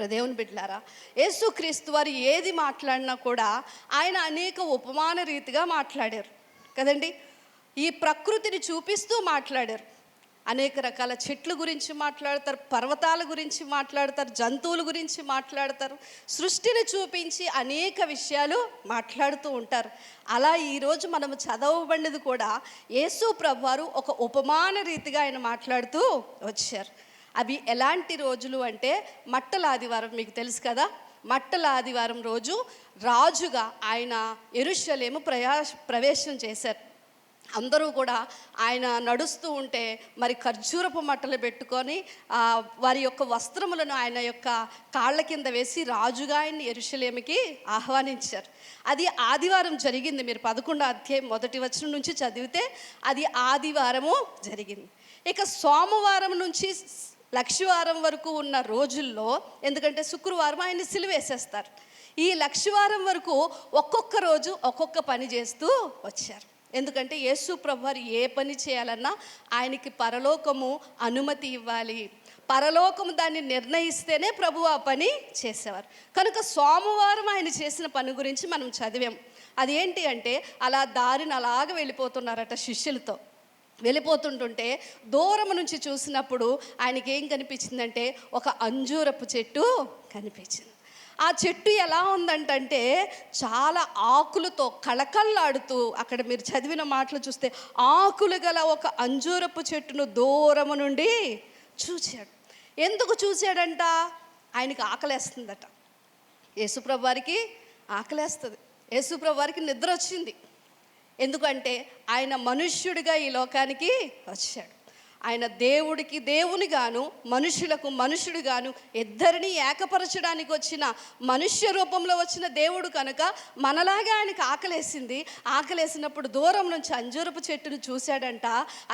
దేవుని బిడ్డలారా, యేసుక్రీస్తు వారు ఏది మాట్లాడినా కూడా ఆయన అనేక ఉపమాన రీతిగా మాట్లాడారు కదండి. ఈ ప్రకృతిని చూపిస్తూ మాట్లాడారు. అనేక రకాల చెట్ల గురించి మాట్లాడతారు, పర్వతాల గురించి మాట్లాడతారు, జంతువుల గురించి మాట్లాడతారు, సృష్టిని చూపించి అనేక విషయాలు మాట్లాడుతూ ఉంటారు. అలా ఈరోజు మనము చదవబడినది కూడా యేసు ప్రభువారు ఒక ఉపమాన రీతిగా ఆయన మాట్లాడుతూ వచ్చారు. అవి ఎలాంటి రోజులు అంటే మట్టల ఆదివారం, మీకు తెలుసు కదా. మట్టల ఆదివారం రోజు రాజుగా ఆయన యెరూషలేము ప్రవేశం చేశారు. అందరూ కూడా ఆయన నడుస్తూ ఉంటే మరి ఖర్జూరపు మట్టలు పెట్టుకొని వారి యొక్క వస్త్రములను ఆయన యొక్క కాళ్ళ కింద వేసి రాజుగా ఆయన్ని యెరూషలేముకి ఆహ్వానించారు. అది ఆదివారం జరిగింది. మీరు 11వ అధ్యాయం 1వ వచనం నుంచి చదివితే అది ఆదివారము జరిగింది. ఇక సోమవారం నుంచి లక్షవారం వరకు ఉన్న రోజుల్లో, ఎందుకంటే శుక్రవారం ఆయన్ని సిలువేసేస్తారు, ఈ లక్షవారం వరకు ఒక్కొక్క రోజు ఒక్కొక్క పని చేస్తూ వచ్చారు. ఎందుకంటే యేసు ప్రభువారు ఏ పని చేయాలన్నా ఆయనకి పరలోకము అనుమతి ఇవ్వాలి. పరలోకము దాన్ని నిర్ణయిస్తేనే ప్రభు ఆ పని చేసేవారు. కనుక సోమవారం ఆయన చేసిన పని గురించి మనం చదివాం. అదేంటి అంటే అలా దారిని అలాగ వెళ్ళిపోతున్నారట శిష్యులతో. వెళ్ళిపోతుంటుంటే దూరం నుంచి చూసినప్పుడు ఆయనకి ఏం కనిపించిందంటే ఒక అంజూరపు చెట్టు కనిపించింది. ఆ చెట్టు ఎలా ఉందంటే చాలా ఆకులతో కళకళలాడుతూ, అక్కడ మీరు చదివిన మాటలు చూస్తే ఆకులు గల ఒక అంజూరపు చెట్టును దూరము నుండి చూశాడు. ఎందుకు చూశాడంట? ఆయనకి ఆకలేస్తుందట. యేసుప్రభు వారికి ఆకలేస్తుంది. యేసుప్రభు వారికి నిద్ర వచ్చింది. ఎందుకంటే ఆయన మనుష్యుడిగా ఈ లోకానికి వచ్చాడు. ఆయన దేవుడికి దేవునిగాను మనుషులకు మనుషుడుగాను ఇద్దరిని ఏకపరచడానికి వచ్చిన మనుష్య రూపంలో వచ్చిన దేవుడు కనుక మనలాగా ఆయనకు ఆకలేసింది. ఆకలేసినప్పుడు దూరం నుంచి అంజూరపు చెట్టును చూశాడంట.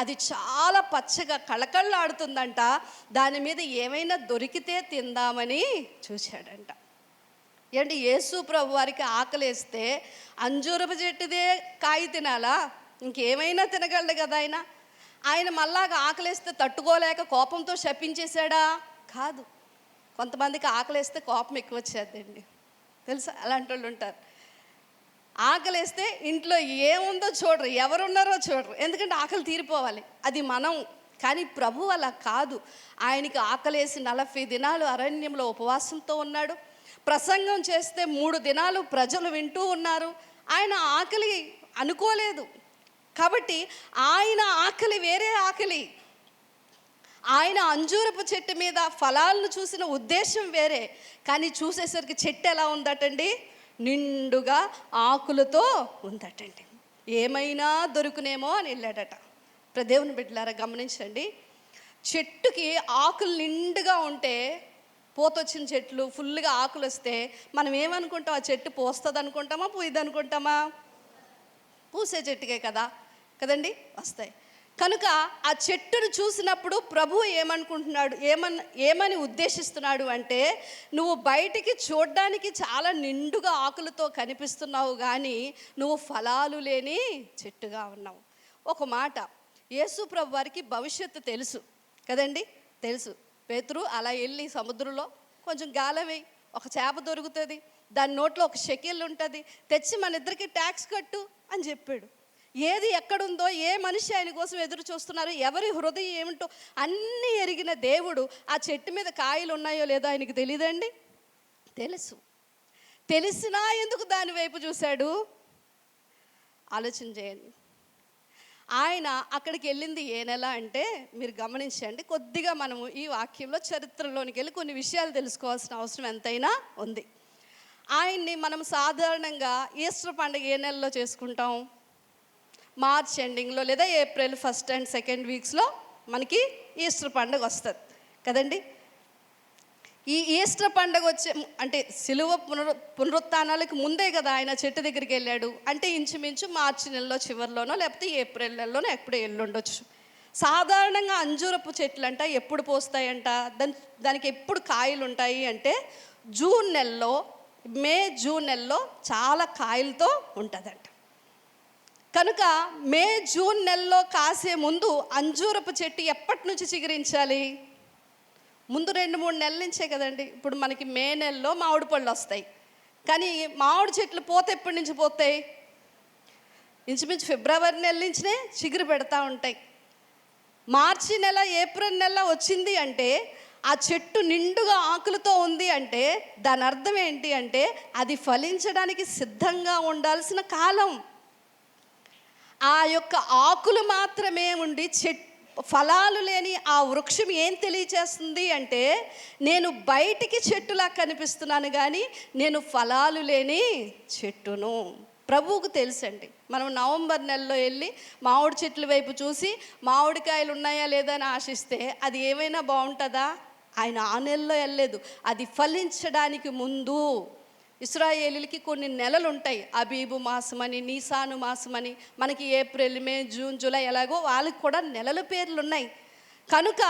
అది చాలా పచ్చగా కళకళలాడుతుందంట. దాని మీద ఏమైనా దొరికితే తిందామని చూశాడంట. ఏంటి, యేసు ప్రభు వారికి ఆకలేస్తే అంజూరపు చెట్టుదే కాయ తినాలా? ఇంకేమైనా తినగలడు కదా ఆయన. ఆయన మళ్ళాగా ఆకలేస్తే తట్టుకోలేక కోపంతో శపించేశాడా? కాదు. కొంతమందికి ఆకలేస్తే కోపం ఎక్కువ వచ్చేద్దండి, తెలుసా? అలాంటి వాళ్ళు ఉంటారు. ఆకలేస్తే ఇంట్లో ఏముందో చూడరు, ఎవరున్నారో చూడరు, ఎందుకంటే ఆకలి తీరిపోవాలి, అది మనం. కానీ ప్రభు అలా కాదు. ఆయనకి ఆకలేసి 40 దినాలు అరణ్యంలో ఉపవాసంతో ఉన్నాడు. ప్రసంగం చేస్తే 3 దినాలు ప్రజలు వింటూ ఉన్నారు. ఆయన ఆకలి అనుకోలేదు. కాబట్టి ఆయన ఆకలి వేరే ఆకలి. ఆయన అంజూరపు చెట్టు మీద ఫలాలను చూసిన ఉద్దేశం వేరే. కానీ చూసేసరికి చెట్టు ఎలా ఉందటండి? నిండుగా ఆకులతో ఉందటండి. ఏమైనా దొరుకునేమో అని వెళ్ళాడట. దేవుని బిడ్డలారా గమనించండి, చెట్టుకి ఆకులు నిండుగా ఉంటే, పూతొచ్చిన చెట్లు ఫుల్గా ఆకులు వస్తే మనం ఏమనుకుంటాం? ఆ చెట్టు పోస్తుంది అనుకుంటామా, పూయిద్ది అనుకుంటామా? పూసే చెట్టుకే కదండి వస్తాయి. కనుక ఆ చెట్టును చూసినప్పుడు ప్రభు ఏమనుకుంటున్నాడు, ఏమని ఉద్దేశిస్తున్నాడు అంటే, నువ్వు బయటికి చూడడానికి చాలా నిండుగా ఆకులతో కనిపిస్తున్నావు, కానీ నువ్వు ఫలాలు లేని చెట్టుగా ఉన్నావు. ఒక మాట, యేసు ప్రభు వారికి భవిష్యత్తు తెలుసు కదండి, తెలుసు. పేతురు అలా వెళ్ళి సముద్రంలో కొంచెం గాలవేయి, ఒక చేప దొరుకుతుంది, దాని నోట్లో ఒక షెకెల్ ఉంటుంది, తెచ్చి మన ఇద్దరికి ట్యాక్స్ కట్టు అని చెప్పాడు. ఏది ఎక్కడుందో, ఏ మనిషి ఆయన కోసం ఎదురు చూస్తున్నారు, ఎవరి హృదయం ఏమిటో అన్నీ ఎరిగిన దేవుడు ఆ చెట్టు మీద కాయలు ఉన్నాయో లేదో ఆయనకి తెలియదండి? తెలుసు. తెలిసినా ఎందుకు దాని వైపు చూశాడు? ఆలోచన చేయండి. ఆయన అక్కడికి వెళ్ళింది ఏ నెల అంటే, మీరు గమనించండి. కొద్దిగా మనము ఈ వాక్యంలో చరిత్రలోనికి వెళ్ళి కొన్ని విషయాలు తెలుసుకోవాల్సిన అవసరం ఎంతైనా ఉంది. ఆయన్ని మనం సాధారణంగా ఈస్టర్ పండుగ ఏ నెలలో చేసుకుంటాం? మార్చ్ ఎండింగ్లో లేదా ఏప్రిల్ 1st and 2nd వీక్స్లో మనకి ఈస్టర్ పండుగ వస్తుంది కదండి. ఈ ఈస్టర్ పండుగ వచ్చే అంటే సిలువ పునరుత్థానాలకు ముందే కదా ఆయన చెట్టు దగ్గరికి వెళ్ళాడు. అంటే ఇంచుమించు మార్చి నెలలో చివరిలోనో లేకపోతే ఏప్రిల్ నెలలోనో ఎప్పుడో వెళ్ళుండొచ్చు. సాధారణంగా అంజూరపు చెట్లు అంట ఎప్పుడు పోస్తాయంట, దానికి ఎప్పుడు కాయలు ఉంటాయి అంటే జూన్ నెలలో, జూన్ నెలలో చాలా కాయలతో ఉంటుందంట. కనుక జూన్ నెలలో కాసే ముందు అంజూరపు చెట్టు ఎప్పటి నుంచి చిగురించాలి? ముందు 2-3 నెలల నుంచే కదండి. ఇప్పుడు మనకి మే నెలలో మామిడి పళ్ళు వస్తాయి, కానీ మామిడి చెట్లు పూత ఎప్పటి నుంచి పోతాయి? ఇంచుమించు ఫిబ్రవరి నెల నుంచినే చిగురు పెడతా ఉంటాయి. మార్చి నెల, ఏప్రిల్ నెల వచ్చింది అంటే ఆ చెట్టు నిండుగా ఆకులతో ఉంది అంటే దాని అర్థం ఏంటి అంటే అది ఫలించడానికి సిద్ధంగా ఉండాల్సిన కాలం. ఆ యొక్క ఆకులు మాత్రమే ఉండి ఫలాలు లేని ఆ వృక్షం ఏం తెలియచేస్తుంది అంటే నేను బయటికి చెట్టులా కనిపిస్తున్నాను కానీ నేను ఫలాలు లేని చెట్టును. ప్రభువుకు తెలుసండి. మనం నవంబర్ నెలలో వెళ్ళి మామిడి చెట్ల వైపు చూసి మామిడికాయలు ఉన్నాయా లేదా అని ఆశిస్తే అది ఏమైనా బాగుంటుందా? ఆయన ఆ నెలలో వెళ్ళలేదు. అది ఫలించడానికి ముందు ఇశ్రాయేలీలకి కొన్ని నెలలు ఉంటాయి. అబీబు మాసమని, నీసాను మాసమని, మనకి ఏప్రిల్, మే, జూన్, జూలై ఎలాగో వాళ్ళకి కూడా నెలల పేర్లు ఉన్నాయి. కనుక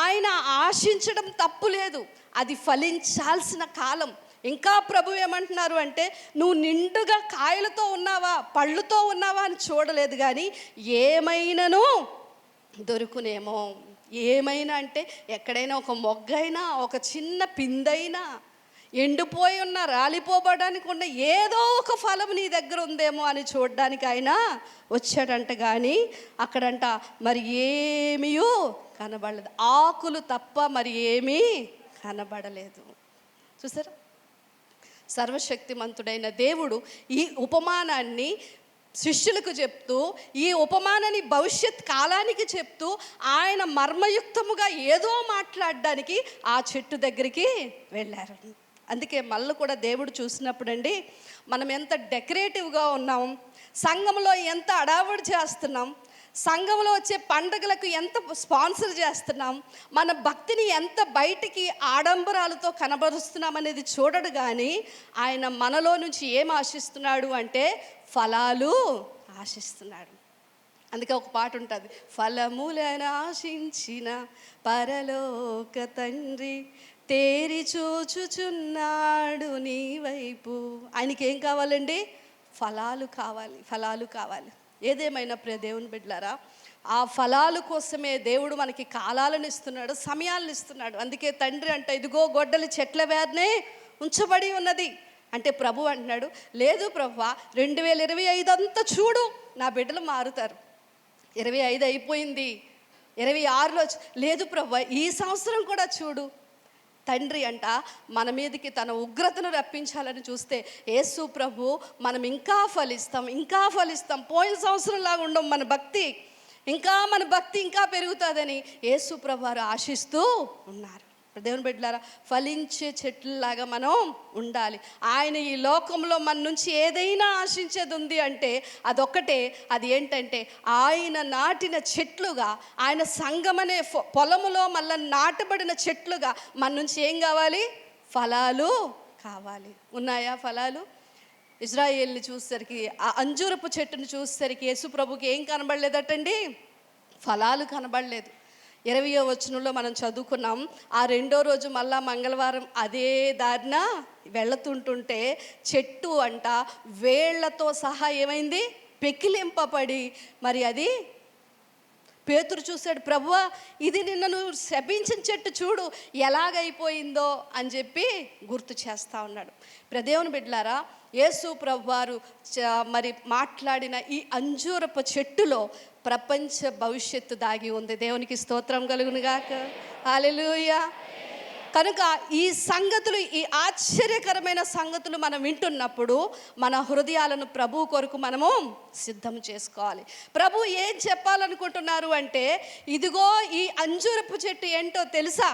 ఆయన ఆశించడం తప్పు లేదు, అది ఫలించాల్సిన కాలం. ఇంకా ప్రభు ఏమంటున్నారు అంటే నువ్వు నిండుగా కాయలతో ఉన్నావా, పళ్ళుతో ఉన్నావా అని చూడలేదు, కానీ ఏమైనాను దొరుకునేమో. ఏమైనా అంటే ఎక్కడైనా ఒక మొగ్గైనా, ఒక చిన్న పిందైనా, ఎండిపోయి ఉన్న, రాలిపోబడానికి ఉన్న ఏదో ఒక ఫలం నీ దగ్గర ఉందేమో అని చూడడానికి ఆయన వచ్చాడంట. కానీ అక్కడంట మరి ఏమీ కనబడలేదు, ఆకులు తప్ప మరి ఏమీ కనబడలేదు. చూసారా? సర్వశక్తిమంతుడైన దేవుడు ఈ ఉపమానాన్ని శిష్యులకు చెప్తూ, ఈ ఉపమానాన్ని భవిష్యత్ కాలానికి చెప్తూ, ఆయన మర్మయుక్తముగా ఏదో మాట్లాడడానికి ఆ చెట్టు దగ్గరికి వెళ్ళారు. అందుకే మళ్ళీ కూడా దేవుడు చూసినప్పుడండి, మనం ఎంత డెకరేటివ్గా ఉన్నాం, సంఘంలో ఎంత అడావుడి చేస్తున్నాం, సంఘంలో వచ్చే పండుగలకు ఎంత స్పాన్సర్ చేస్తున్నాం, మన భక్తిని ఎంత బయటికి ఆడంబరాలతో కనబరుస్తున్నాం అనేది చూడడు. కానీ ఆయన మనలో నుంచి ఏం ఆశిస్తున్నాడు అంటే ఫలాలు ఆశిస్తున్నాడు. అందుకే ఒక పాట ఉంటుంది, ఫలములను ఆశించిన పరలోక తండ్రి తేరి చూచుచున్నాడు నీ వైపు. ఆయనకి ఏం కావాలండి? ఫలాలు కావాలి, ఫలాలు కావాలి. ఏదేమైనా ప్రియ దేవుని బిడ్డలారా, ఆ ఫలాలు కోసమే దేవుడు మనకి కాలాలను ఇస్తున్నాడు, సమయాలను ఇస్తున్నాడు. అందుకే తండ్రి అంటే ఇదిగో గొడ్డలి చెట్ల వేదనే ఉంచబడి ఉన్నది అంటే ప్రభు అంటున్నాడు, లేదు ప్రభువా 2025 అంతా చూడు, నా బిడ్డలు మారుతారు. 25 అయిపోయింది, 26లో లేదు ప్రభువా ఈ సంవత్సరం కూడా చూడు. తండ్రి అంట మన మీదకి తన ఉగ్రతను రప్పించాలని చూస్తే యేసు ప్రభు మనం ఇంకా ఫలిస్తాం, పోయిన సంవత్సరంలాగా ఉండం మన భక్తి, మన భక్తి ఇంకా పెరుగుతుందని యేసు ప్రభు వారు ఆశిస్తూ ఉన్నారు. దేవుని బిడ్డలారా, ఫలించే చెట్లలాగా మనం ఉండాలి. ఆయన ఈ లోకంలో మన నుంచి ఏదైనా ఆశించేది ఉంది అంటే అదొక్కటే, అది ఏంటంటే ఆయన నాటిన చెట్లుగా, ఆయన సంఘమనే పొలములో మళ్ళీ నాటబడిన చెట్లుగా మన నుంచి ఏం కావాలి? ఫలాలు కావాలి. ఉన్నాయా ఫలాలు? ఇజ్రాయేల్ని చూసేసరికి, ఆ అంజూరపు చెట్టును చూసేసరికి యేసు ప్రభుకి ఏం కనబడలేదటండి? ఫలాలు కనబడలేదు. 20వ వచనంలో మనం చదువుకున్నాం, ఆ 2వ రోజు మళ్ళా మంగళవారం అదే దారిన వెళుతుంటుంటే చెట్టు అంట వేళ్లతో సహా ఏమైంది? పెకిలింపబడి, మరి అది పేతురు చూశాడు, ప్రభువా ఇది నిన్న నువ్వు శపించిన చెట్టు చూడు ఎలాగైపోయిందో అని చెప్పి గుర్తు చేస్తూ ఉన్నాడు. దేవుని బిడ్డలారా, యేసు ప్రభువారు మరి మాట్లాడిన ఈ అంజూరపు చెట్టులో ప్రపంచ భవిష్యత్తు దాగి ఉంది. దేవునికి స్తోత్రం కలుగునుగాక. హల్లెలూయా. కనుక ఈ సంగతులు, ఈ ఆశ్చర్యకరమైన సంగతులు మనం వింటున్నప్పుడు మన హృదయాలను ప్రభు కొరకు మనము సిద్ధం చేసుకోవాలి. ప్రభు ఏం చెప్పాలనుకుంటున్నారు అంటే, ఇదిగో ఈ అంజూరపు చెట్టు ఏంటో తెలుసా?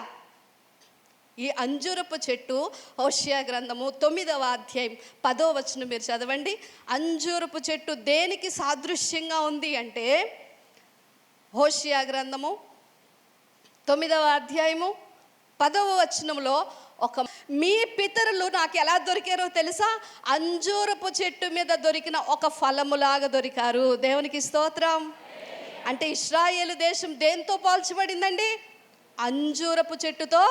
ఈ అంజూరపు చెట్టు హోషేయ గ్రంథము 9వ అధ్యాయం 10వ వచనం మీరు చదవండి. అంజూరపు చెట్టు దేనికి సాదృశ్యంగా ఉంది అంటే, హోషేయ గ్రంథము 9వ అధ్యాయము 10వ వచనంలో మీ పితరులు నాకు ఎలా దొరికారో తెలుసా? అంజూరపు చెట్టు మీద దొరికిన ఒక ఫలములాగా దొరికారు. దేవునికి స్తోత్రం. అంటే ఇశ్రాయేలు దేశం దేంతో పోల్చబడిందండి? అంజూరపు చెట్టుతో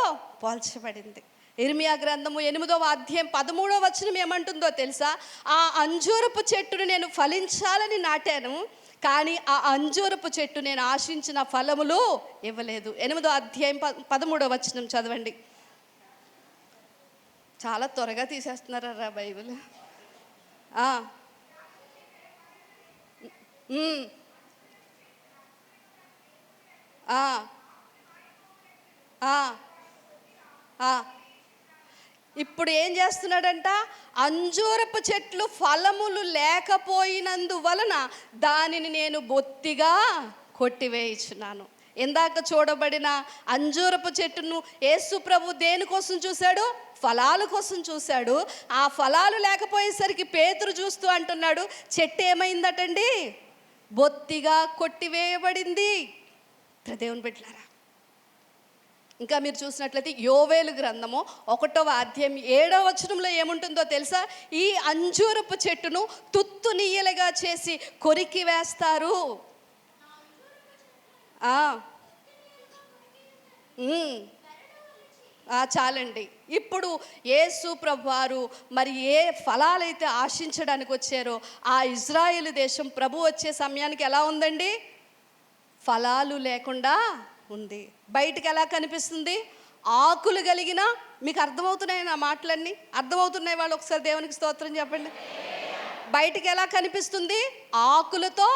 పోల్చబడింది. ఇర్మియా గ్రంథము 8వ అధ్యాయం 13వ వచనం ఏమంటుందో తెలుసా? ఆ అంజూరపు చెట్టును నేను ఫలించాలని నాటాను, కానీ ఆ అంజూరపు చెట్టు నేను ఆశించిన ఫలములు ఇవ్వలేదు. 8వ అధ్యాయం 13వ వచనం చదవండి. చాలా త్వరగా తీసేస్తున్నారా బైబిల్. ఇప్పుడు ఏం చేస్తున్నాడంట? అంజూరపు చెట్లు ఫలములు లేకపోయినందువలన దానిని నేను బొత్తిగా కొట్టివేయించున్నాను. ఇందాక చూడబడిన అంజూరపు చెట్టును యేసు ప్రభు దేనికోసం చూశాడు? ఫలాల కోసం చూశాడు. ఆ ఫలాలు లేకపోయేసరికి పేతురు చూస్తూ అంటున్నాడు, చెట్టు ఏమైందటండి? బొత్తిగా కొట్టివేయబడింది. దేవుని బిడ్డలారా, ఇంకా మీరు చూసినట్లయితే యోవేలు గ్రంథము 1వ అధ్యాయం 7వ వచనంలో ఏముంటుందో తెలుసా? ఈ అంజూరపు చెట్టును తుత్తునీయలుగా చేసి కొరికి వేస్తారు. చాలండి. ఇప్పుడు యేసు ప్రభువారు మరి ఏ ఫలాలైతే ఆశించడానికి వచ్చారో ఆ ఇజ్రాయేలు దేశం ప్రభు వచ్చే సమయానికి ఎలా ఉందండి? ఫలాలు లేకుండా ఉంది. బయటికి ఎలా కనిపిస్తుంది? ఆకులు కలిగిన, మీకు అర్థమవుతున్నాయి నా మాటలన్నీ? అర్థమవుతున్నాయి వాళ్ళు? ఒకసారి దేవునికి స్తోత్రం చెప్పండి. బయటికి ఎలా కనిపిస్తుంది? ఆకులతో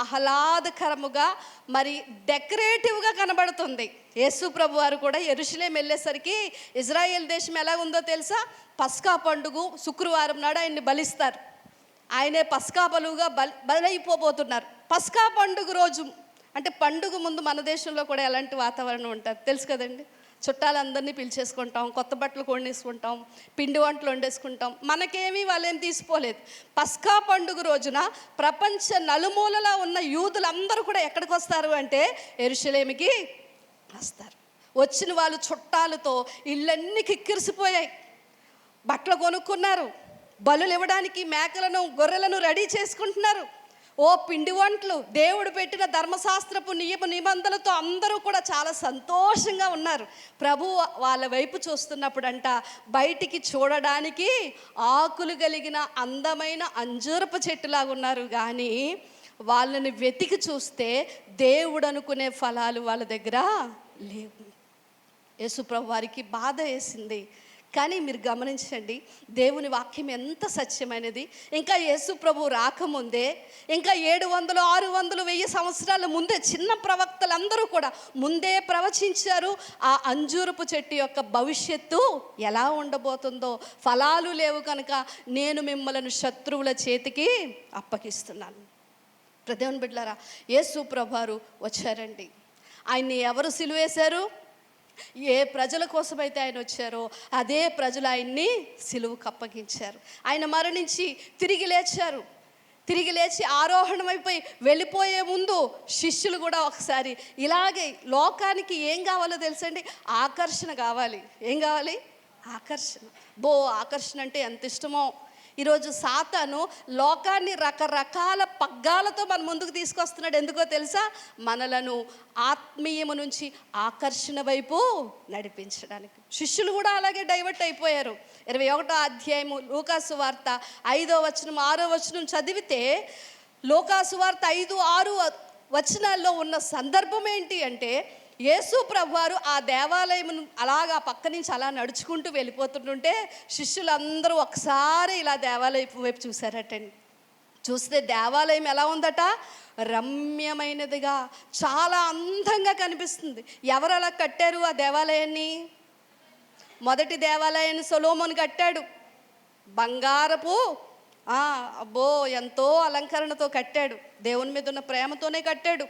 ఆహ్లాదకరముగా మరి డెకరేటివ్గా కనబడుతుంది. యేసు ప్రభు వారు కూడా యెరూషలేం వెళ్ళేసరికి ఇజ్రాయేల్ దేశం ఎలా ఉందో తెలుసా? పస్కా పండుగ శుక్రవారం నాడు ఆయన్ని బలిస్తారు. ఆయనే పస్కా బలుగా బలైపోబోతున్నారు. పస్కా పండుగ రోజు అంటే పండుగ ముందు మన దేశంలో కూడా ఎలాంటి వాతావరణం ఉంటుంది తెలుసు కదండి. చుట్టాలందరినీ పిలిచేసుకుంటాం, కొత్త బట్టలు కొనేసుకుంటాం, పిండి వంటలు వండేసుకుంటాం. మనకేమీ వాళ్ళేం తీసిపోలేదు. పస్కా పండుగ రోజున ప్రపంచ నలుమూలలా ఉన్న యూదులందరూ కూడా ఎక్కడికి వస్తారు అంటే యెరూషలేముకి వస్తారు. వచ్చిన వాళ్ళు చుట్టాలతో ఇళ్ళన్నీ కిక్కిరిసిపోయాయి. బట్టలు కొనుక్కున్నారు, బలులు ఇవ్వడానికి మేకలను గొర్రెలను రెడీ చేసుకుంటున్నారు. ఓ పిండి వంటలు, దేవుడు పెట్టిన ధర్మశాస్త్రపు నిబంధనలతో అందరూ కూడా చాలా సంతోషంగా ఉన్నారు. ప్రభు వాళ్ళ వైపు చూస్తున్నప్పుడంట బయటికి చూడడానికి ఆకులు కలిగిన అందమైన అంజూరపు చెట్టులాగా ఉన్నారు, కానీ వాళ్ళని వెతికి చూస్తే దేవుడు అనుకునే ఫలాలు వాళ్ళ దగ్గర లేవు. యేసు ప్రభు వారికి బాధ వేసింది. కానీ మీరు గమనించండి, దేవుని వాక్యం ఎంత సత్యమైనది. ఇంకా యేసు ప్రభు రాకముందే, ఇంకా 700, 600, 1000 సంవత్సరాల ముందే చిన్న ప్రవక్తలందరూ కూడా ముందే ప్రవచించారు ఆ అంజూరపు చెట్టు యొక్క భవిష్యత్తు ఎలా ఉండబోతుందో. ఫలాలు లేవు కనుక నేను మిమ్మల్ని శత్రువుల చేతికి అప్పగిస్తున్నాను. దేవుని బిడ్డలారా, యేసు ప్రభువారు వచ్చారండి. ఆయన్ని ఎవరు సిలువేశారు? ఏ ప్రజల కోసమైతే ఆయన వచ్చారో అదే ప్రజలు ఆయన్ని సిలువకు అప్పగించారు. ఆయన మరణించి తిరిగి లేచారు. తిరిగి లేచి ఆరోహణమైపోయి వెళ్ళిపోయే ముందు శిష్యులు కూడా ఒకసారి ఇలాగే, లోకానికి ఏం కావాలో తెలుసండి? ఆకర్షణ కావాలి. ఏం కావాలి? ఆకర్షణ. ఆకర్షణ అంటే ఎంత ఇష్టమో. ఈరోజు సాతాను లోకాన్ని రకరకాల పగ్గాలతో మన ముందుకు తీసుకొస్తున్నాడు. ఎందుకో తెలుసా? మనలను ఆత్మీయము నుంచి ఆకర్షణ వైపు నడిపించడానికి. శిష్యులు కూడా అలాగే డైవర్ట్ అయిపోయారు. 21వ అధ్యాయము లూకాసు వార్త 5వ వచనం 6వ వచనం చదివితే, లూకాసు వార్త 5, 6 వచనాల్లో ఉన్న సందర్భం ఏంటి అంటే, యేసు ప్రభువారు ఆ దేవాలయం అలాగా పక్క నుంచి అలా నడుచుకుంటూ వెళ్ళిపోతుంటుంటే శిష్యులందరూ ఒకసారి ఇలా దేవాలయం వైపు చూశారటండి. చూస్తే దేవాలయం ఎలా ఉందట? రమ్యమైనదిగా, చాలా అందంగా కనిపిస్తుంది. ఎవరు అలా కట్టారు ఆ దేవాలయాన్ని? మొదటి దేవాలయాన్ని సొలొమోను కట్టాడు. బంగారపు ఎంతో అలంకరణతో కట్టాడు. దేవుని మీద ఉన్న ప్రేమతోనే కట్టాడు.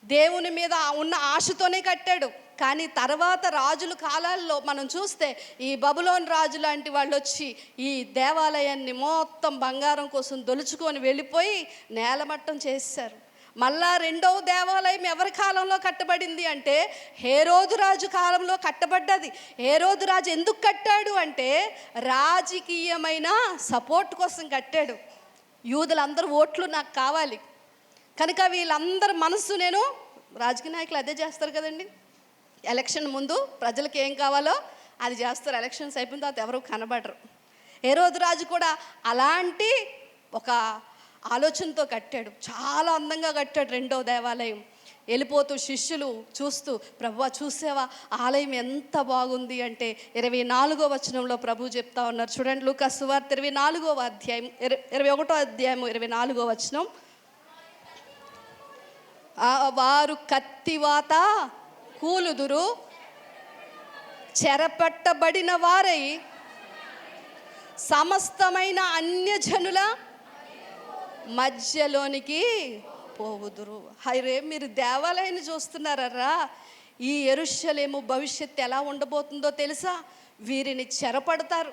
దేవుని మీద ఉన్న ఆశతోనే కట్టాడు. కానీ తర్వాత రాజుల కాలాల్లో మనం చూస్తే ఈ బబులోన్ రాజు లాంటి వాళ్ళు వచ్చి ఈ దేవాలయాన్ని మొత్తం బంగారం కోసం దొలుచుకొని వెళ్ళిపోయి నేలమట్టం చేశారు. మళ్ళా 2వ దేవాలయం ఎవరి కాలంలో కట్టబడింది అంటే హేరోదు రాజు కాలంలో కట్టబడ్డది. హేరోదు రాజు ఎందుకు కట్టాడు అంటే రాజకీయమైన సపోర్ట్ కోసం కట్టాడు. యూదులందరూ ఓట్లు నాకు కావాలి కనుక వీళ్ళందరి మనసు, నేను రాజకీయ నాయకులు అదే చేస్తారు కదండి. ఎలక్షన్ ముందు ప్రజలకు ఏం కావాలో అది చేస్తారు. ఎలక్షన్స్ అయిపోయిన తర్వాత ఎవరు కనబడరు. హేరోదు రాజు కూడా అలాంటి ఒక ఆలోచనతో కట్టాడు. చాలా అందంగా కట్టాడు రెండో దేవాలయం. వెళ్ళిపోతూ శిష్యులు చూస్తూ, ప్రభువా చూసావా ఆలయం ఎంత బాగుంది అంటే 24వ వచనంలో ప్రభు చెప్తా ఉన్నారు. చూడండి, లూకా సువార్త 24వ అధ్యాయం 21వ అధ్యాయం 24వ వచనం. వారు కత్తివాత కూలుదురు, చెరపట్టబడిన వారై సమస్తమైన అన్యజనుల మధ్యలోనికి పోవుదురు. హైరే, మీరు దేవాలయాన్ని చూస్తున్నారా? ఈ యెరూషలేము భవిష్యత్తు ఎలా ఉండబోతుందో తెలుసా? వీరిని చెరపడతారు,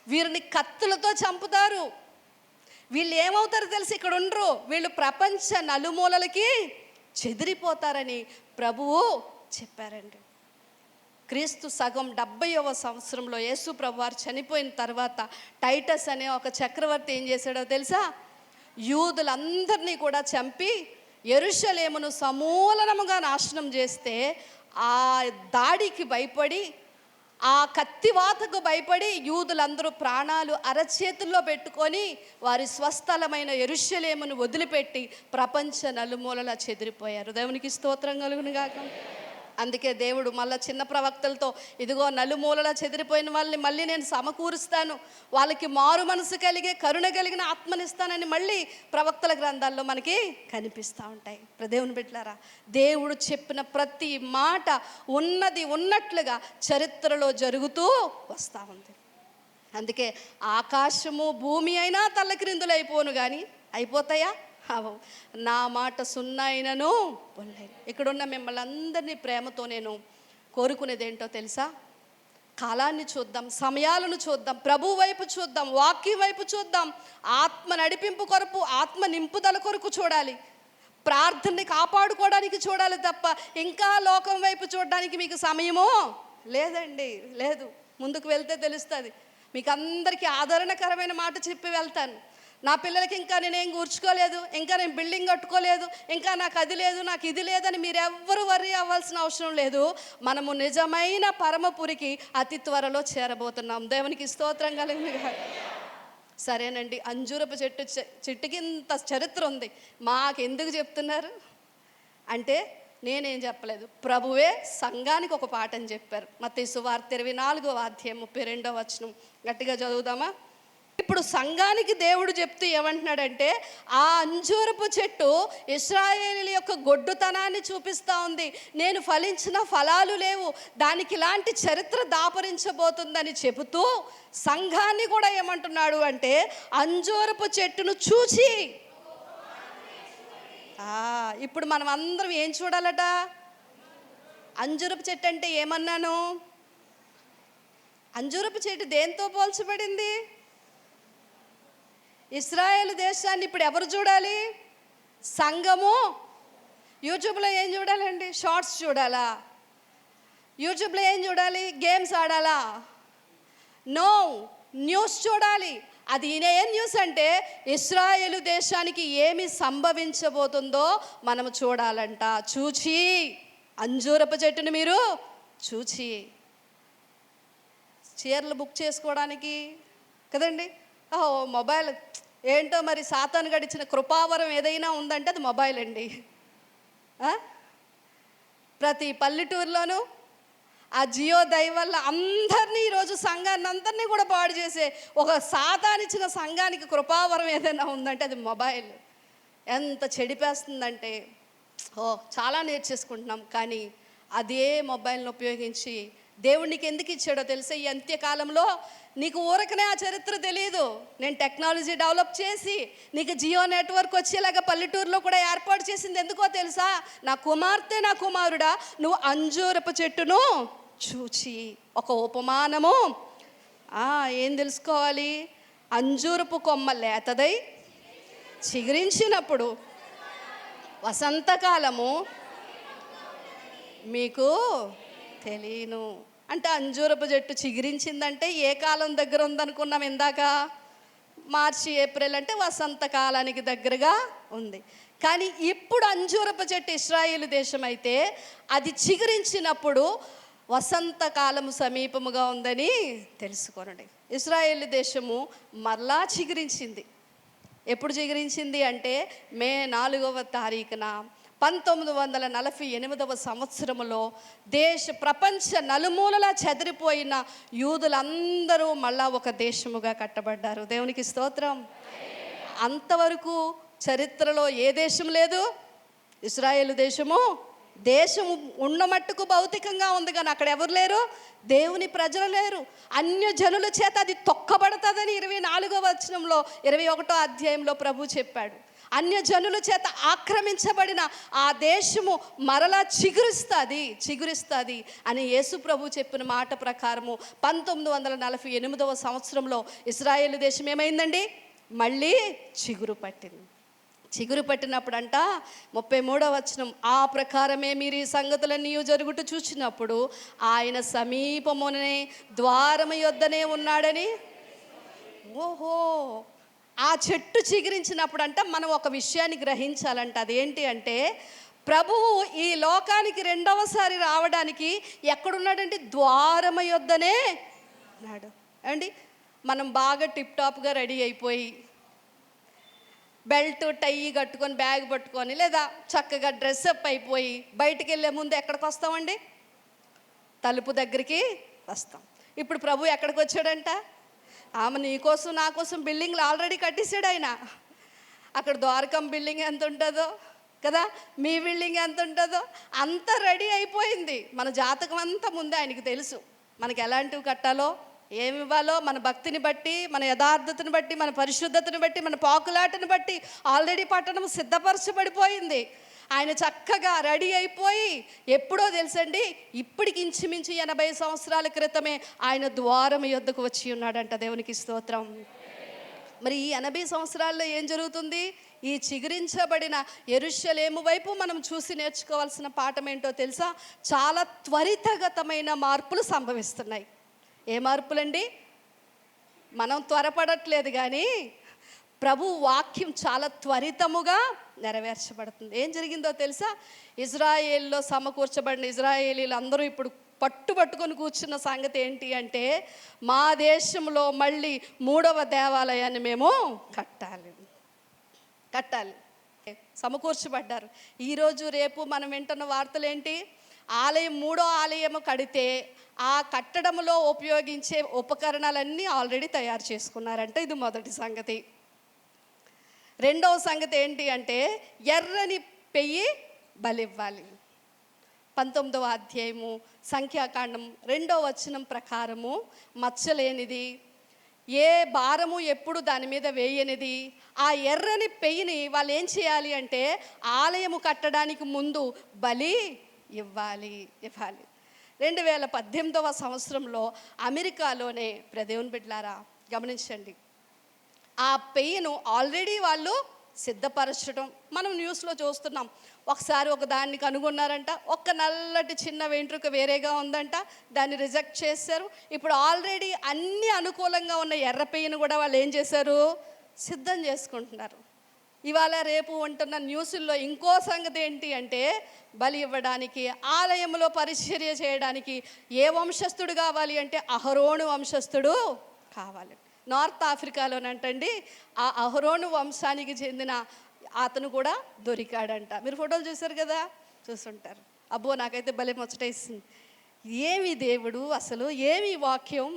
వీరిని కత్తులతో చంపుతారు. వీళ్ళు ఏమవుతారో తెలుసు? ఇక్కడ ఉండరు, వీళ్ళు ప్రపంచ నలుమూలలకి చెదిరిపోతారని ప్రభువు చెప్పారండి. క్రీస్తు సగం 70వ సంవత్సరంలో యేసు ప్రభువారు చనిపోయిన తర్వాత టైటస్ అనే ఒక చక్రవర్తి ఏం చేశాడో తెలుసా? యూదులందరినీ కూడా చంపి యెరూషలేమును సమూలనముగా నాశనం చేస్తే, ఆ దాడికి భయపడి, ఆ కత్తివాతకు భయపడి యూదులందరూ ప్రాణాలు అరచేతుల్లో పెట్టుకొని వారి స్వస్థలమైన యెరూషలేమును వదిలిపెట్టి ప్రపంచ నలుమూలలా చెదిరిపోయారు. దేవునికి స్తోత్రం కలుగును గాక. అందుకే దేవుడు మళ్ళీ చిన్న ప్రవక్తలతో, ఇదిగో నలుమూలలా చెదిరిపోయిన వాళ్ళని మళ్ళీ నేను సమకూరుస్తాను, వాళ్ళకి మారు మనసు కలిగే కరుణ కలిగిన ఆత్మనిస్తానని మళ్ళీ ప్రవక్తల గ్రంథాల్లో మనకి కనిపిస్తూ ఉంటాయి. దేవుని బిడ్డలారా, దేవుడు చెప్పిన ప్రతి మాట ఉన్నది ఉన్నట్లుగా చరిత్రలో జరుగుతూ వస్తూ ఉంది. అందుకే ఆకాశము భూమి అయినా తల్లక్రిందులైపోను కానీ అయిపోతాయా? నా మాట సున్నా అయినను పొల్లైన. ఇక్కడున్న మిమ్మల్ని అందరినీ ప్రేమతో నేను కోరుకునేది ఏంటో తెలుసా? కాలాన్ని చూద్దాం, సమయాలను చూద్దాం, ప్రభు వైపు చూద్దాం, వాక్యం వైపు చూద్దాం, ఆత్మ నడిపింపు కొరకు, ఆత్మ నింపుదల కొరకు చూడాలి, ప్రార్థనని కాపాడుకోవడానికి చూడాలి తప్ప ఇంకా లోకం వైపు చూడడానికి మీకు సమయమో లేదండి. లేదు, ముందుకు వెళ్తే తెలుస్తుంది. మీకు అందరికీ ఆదరణకరమైన మాట చెప్పి వెళ్తాను. నా పిల్లలకి ఇంకా నేనేం కూర్చుకోలేదు, ఇంకా నేను బిల్డింగ్ కట్టుకోలేదు, ఇంకా నాకు అది లేదు, నాకు ఇది లేదని మీరు ఎవ్వరు వర్రీ అవ్వాల్సిన అవసరం లేదు. మనము నిజమైన పరమపురికి అతి త్వరలో చేరబోతున్నాం. దేవునికి స్తోత్రం కలిగిన. సరేనండి, అంజూరపు చెట్టుకి ఇంత చరిత్ర ఉంది, మాకెందుకు చెప్తున్నారు అంటే నేనేం చెప్పలేదు, ప్రభువే సంఘానికి ఒక పాఠం చెప్పారు. మత్తయి సువార్త 24వ అధ్యాయం 32వ వచనం గట్టిగా చదువుదామా? ఇప్పుడు సంఘానికి దేవుడు చెప్తూ ఏమంటున్నాడంటే, ఆ అంజూరపు చెట్టు ఇశ్రాయేలీయుల యొక్క గొడ్డుతనాన్ని చూపిస్తూ ఉంది. నేను ఫలించిన ఫలాలు లేవు, దానికి ఇలాంటి చరిత్ర దాపరించబోతుందని చెబుతూ సంఘాన్ని కూడా ఏమంటున్నాడు అంటే, అంజూరపు చెట్టును చూచి. ఇప్పుడు మనం అందరం ఏం చూడాలట? అంజూరపు చెట్టు అంటే ఏమన్నాను? అంజూరపు చెట్టు దేంతో పోల్చబడింది? ఇశ్రాయేలు దేశాన్ని ఇప్పుడు ఎవరు చూడాలి? సంఘము. యూట్యూబ్లో ఏం చూడాలండి? షార్ట్స్ చూడాలా? యూట్యూబ్లో ఏం చూడాలి? గేమ్స్ ఆడాలా? నో, న్యూస్ చూడాలి. అది ఏం న్యూస్ అంటే ఇశ్రాయేలు దేశానికి ఏమి సంభవించబోతుందో మనము చూడాలంట. చూచి, అంజూరపు చెట్టుని మీరు చూచి. చీరలు బుక్ చేసుకోవడానికి కదండి, మొబైల్ ఏంటో మరి సాతాను గడిచిన కృపావరం ఏదైనా ఉందంటే అది మొబైల్ అండి. ప్రతి పల్లెటూరులోనూ ఆ జియో దయ వల్ల అందరినీ, ఈరోజు సంఘాన్ని అందరినీ కూడా పాడు చేసే ఒక సాతానిచ్చిన సంఘానికి కృపావరం ఏదైనా ఉందంటే అది మొబైల్. ఎంత చెడిపేస్తుందంటే చాలా నేర్చేసుకుంటున్నాం, కానీ అదే మొబైల్ని ఉపయోగించి దేవుడు నీకు ఎందుకు ఇచ్చాడో తెలుసా? ఈ అంత్యకాలంలో నీకు ఊరకనే ఆ చరిత్ర తెలియదు. నేను టెక్నాలజీ డెవలప్ చేసి నీకు జియో నెట్వర్క్ వచ్చేలాగా పల్లెటూరులో కూడా ఏర్పాటు చేసింది ఎందుకో తెలుసా? నా కుమార్తె, నా కుమారుడా, నువ్వు అంజూరపు చెట్టును చూచి. ఒక ఉపమానము. ఏం తెలుసుకోవాలి? అంజూరపు కొమ్మ లేతదై చిగురించినప్పుడు వసంతకాలము మీకు తెలియను. అంటే అంజూరపు చెట్టు చిగురించిందంటే ఏ కాలం దగ్గర ఉందనుకున్నాం ఇందాక? మార్చి, ఏప్రిల్ అంటే వసంతకాలానికి దగ్గరగా ఉంది. కానీ ఇప్పుడు అంజూరపు చెట్టు ఇశ్రాయేలు దేశం అయితే అది చిగురించినప్పుడు వసంతకాలము సమీపముగా ఉందని తెలుసుకోనండి. ఇశ్రాయేలు దేశము మరలా చిగురించింది. ఎప్పుడు చిగురించింది అంటే మే 4వ తారీఖున 1948వ సంవత్సరంలో ప్రపంచ నలుమూలలా చెదిరిపోయిన యూదులందరూ మళ్ళా ఒక దేశముగా కట్టబడ్డారు. దేవునికి స్తోత్రం. అంతవరకు చరిత్రలో ఏ దేశం లేదు, ఇశ్రాయేలు దేశము ఉన్న మట్టుకు భౌతికంగా ఉంది, కానీ అక్కడ ఎవరు లేరు, దేవుని ప్రజలు లేరు. అన్య జనుల చేత అది తొక్కబడుతుందని 24వ వచనంలో 21వ అధ్యాయంలో ప్రభు చెప్పాడు. అన్య జనుల చేత ఆక్రమించబడిన ఆ దేశము మరలా చిగురిస్తుంది అని యేసు ప్రభు చెప్పిన మాట ప్రకారము 1948వ సంవత్సరంలో ఇశ్రాయేలు దేశం ఏమైందండి, మళ్ళీ చిగురు పట్టినప్పుడంట 33వ వచనం, ఆ ప్రకారమే మీరు ఈ సంగతులన్నీ జరుగుతూ చూసినప్పుడు ఆయన సమీపమునే ద్వారము యొద్దనే ఉన్నాడని. ఓహో, ఆ చెట్టు చిగురించినప్పుడు అంట మనం ఒక విషయాన్ని గ్రహించాలంట. అదేంటి అంటే ప్రభువు ఈ లోకానికి రెండవసారి రావడానికి ఎక్కడున్నాడంటే ద్వారము యొద్దనే ఉన్నాడు. ఏమండి, మనం బాగా టిప్ టాప్గా రెడీ అయిపోయి బెల్ట్ టై కట్టుకొని బ్యాగ్ పట్టుకొని లేదా చక్కగా డ్రెస్అప్ అయిపోయి బయటికి వెళ్ళే ముందు ఎక్కడికి వస్తామండి, తలుపు దగ్గరికి వస్తాం. ఇప్పుడు ప్రభు ఎక్కడికి వచ్చాడంట, ఆమె నీకోసం నా కోసం బిల్డింగ్లు ఆల్రెడీ కట్టేశాడు ఆయన. అక్కడ ద్వారకం బిల్డింగ్ ఎంత ఉంటుందో కదా, మీ బిల్డింగ్ ఎంత ఉంటుందో అంతా రెడీ అయిపోయింది. మన జాతకం అంతా ముందే ఆయనకి తెలుసు, మనకి ఎలాంటివి కట్టాలో ఏమి ఇవ్వాలో, మన భక్తిని బట్టి, మన యథార్థతను బట్టి, మన పరిశుద్ధతను బట్టి, మన పాకులాటను బట్టి ఆల్రెడీ పట్టణం సిద్ధపరచబడిపోయింది. ఆయన చక్కగా రెడీ అయిపోయి ఎప్పుడో తెలుసండి, ఇప్పటికి ఇంచుమించు 80 సంవత్సరాల క్రితమే ఆయన ద్వారం యొద్దకు వచ్చి ఉన్నాడంట. దేవునికి స్తోత్రం. మరి ఈ 80 సంవత్సరాల్లో ఏం జరుగుతుంది, ఈ చిగురించబడిన యెరూషలేము వైపు మనం చూసి నేర్చుకోవాల్సిన పాఠం ఏంటో తెలుసా, చాలా త్వరితగతమైన మార్పులు సంభవిస్తున్నాయి. ఏ మార్పులండి, మనం త్వరపడట్లేదు కానీ ప్రభు వాక్యం చాలా త్వరితముగా నెరవేర్చబడుతుంది. ఏం జరిగిందో తెలుసా, ఇజ్రాయేల్లో సమకూర్చబడిన ఇజ్రాయేలీలు అందరూ ఇప్పుడు పట్టుకొని కూర్చున్న సంగతి ఏంటి అంటే, మా దేశంలో మళ్ళీ 3వ దేవాలయాన్ని మేము కట్టాలి. సమకూర్చబడ్డారు. ఈరోజు రేపు మనం వింటున్న వార్తలు ఏంటి, ఆలయం 3వ ఆలయము కడితే ఆ కట్టడంలో ఉపయోగించే ఉపకరణాలన్నీ ఆల్రెడీ తయారు చేసుకున్నారంట. ఇది మొదటి సంగతి. రెండవ సంగతి ఏంటి అంటే ఎర్రని పెయ్యి బలివ్వాలి. 19వ అధ్యాయము సంఖ్యాకాండం 2వ వచనం ప్రకారము మచ్చలేనిది, ఏ భారము ఎప్పుడు దాని మీద వేయనిది ఆ ఎర్రని పెయ్యిని వాళ్ళు ఏం చేయాలి అంటే ఆలయము కట్టడానికి ముందు బలి ఇవ్వాలి. 2018వ సంవత్సరంలో అమెరికాలోనే దేవుని బిడ్డలారా గమనించండి, ఆ పెయిన్ ఆల్రెడీ వాళ్ళు సిద్ధపరచడం మనం న్యూస్లో చూస్తున్నాం. ఒకసారి ఒక దాన్ని కనుగొన్నారంట, ఒక్క నల్లటి చిన్న వెంట్రుక వేరేగా ఉందంట, దాన్ని రిజెక్ట్ చేశారు. ఇప్పుడు ఆల్రెడీ అన్ని అనుకూలంగా ఉన్న ఎర్ర పెయిన్ కూడా వాళ్ళు ఏం చేశారు, సిద్ధం చేసుకుంటున్నారు. ఇవాళ రేపు ఉంటున్న న్యూస్ల్లో ఇంకో సంగతి ఏంటి అంటే బలి ఇవ్వడానికి, ఆలయంలో పరిచర్య చేయడానికి ఏ వంశస్థుడు కావాలి అంటే అహరోను వంశస్థుడు కావాలి. నార్త్ ఆఫ్రికాలోనంటండి ఆ అహరోను వంశానికి చెందిన అతను కూడా దొరికాడంట. మీరు ఫోటోలు చూశారు కదా, చూసుంటారు. అబ్బో, నాకైతే భలే ముచ్చటేసింది. ఏమి దేవుడు అసలు, ఏమి వాక్యం.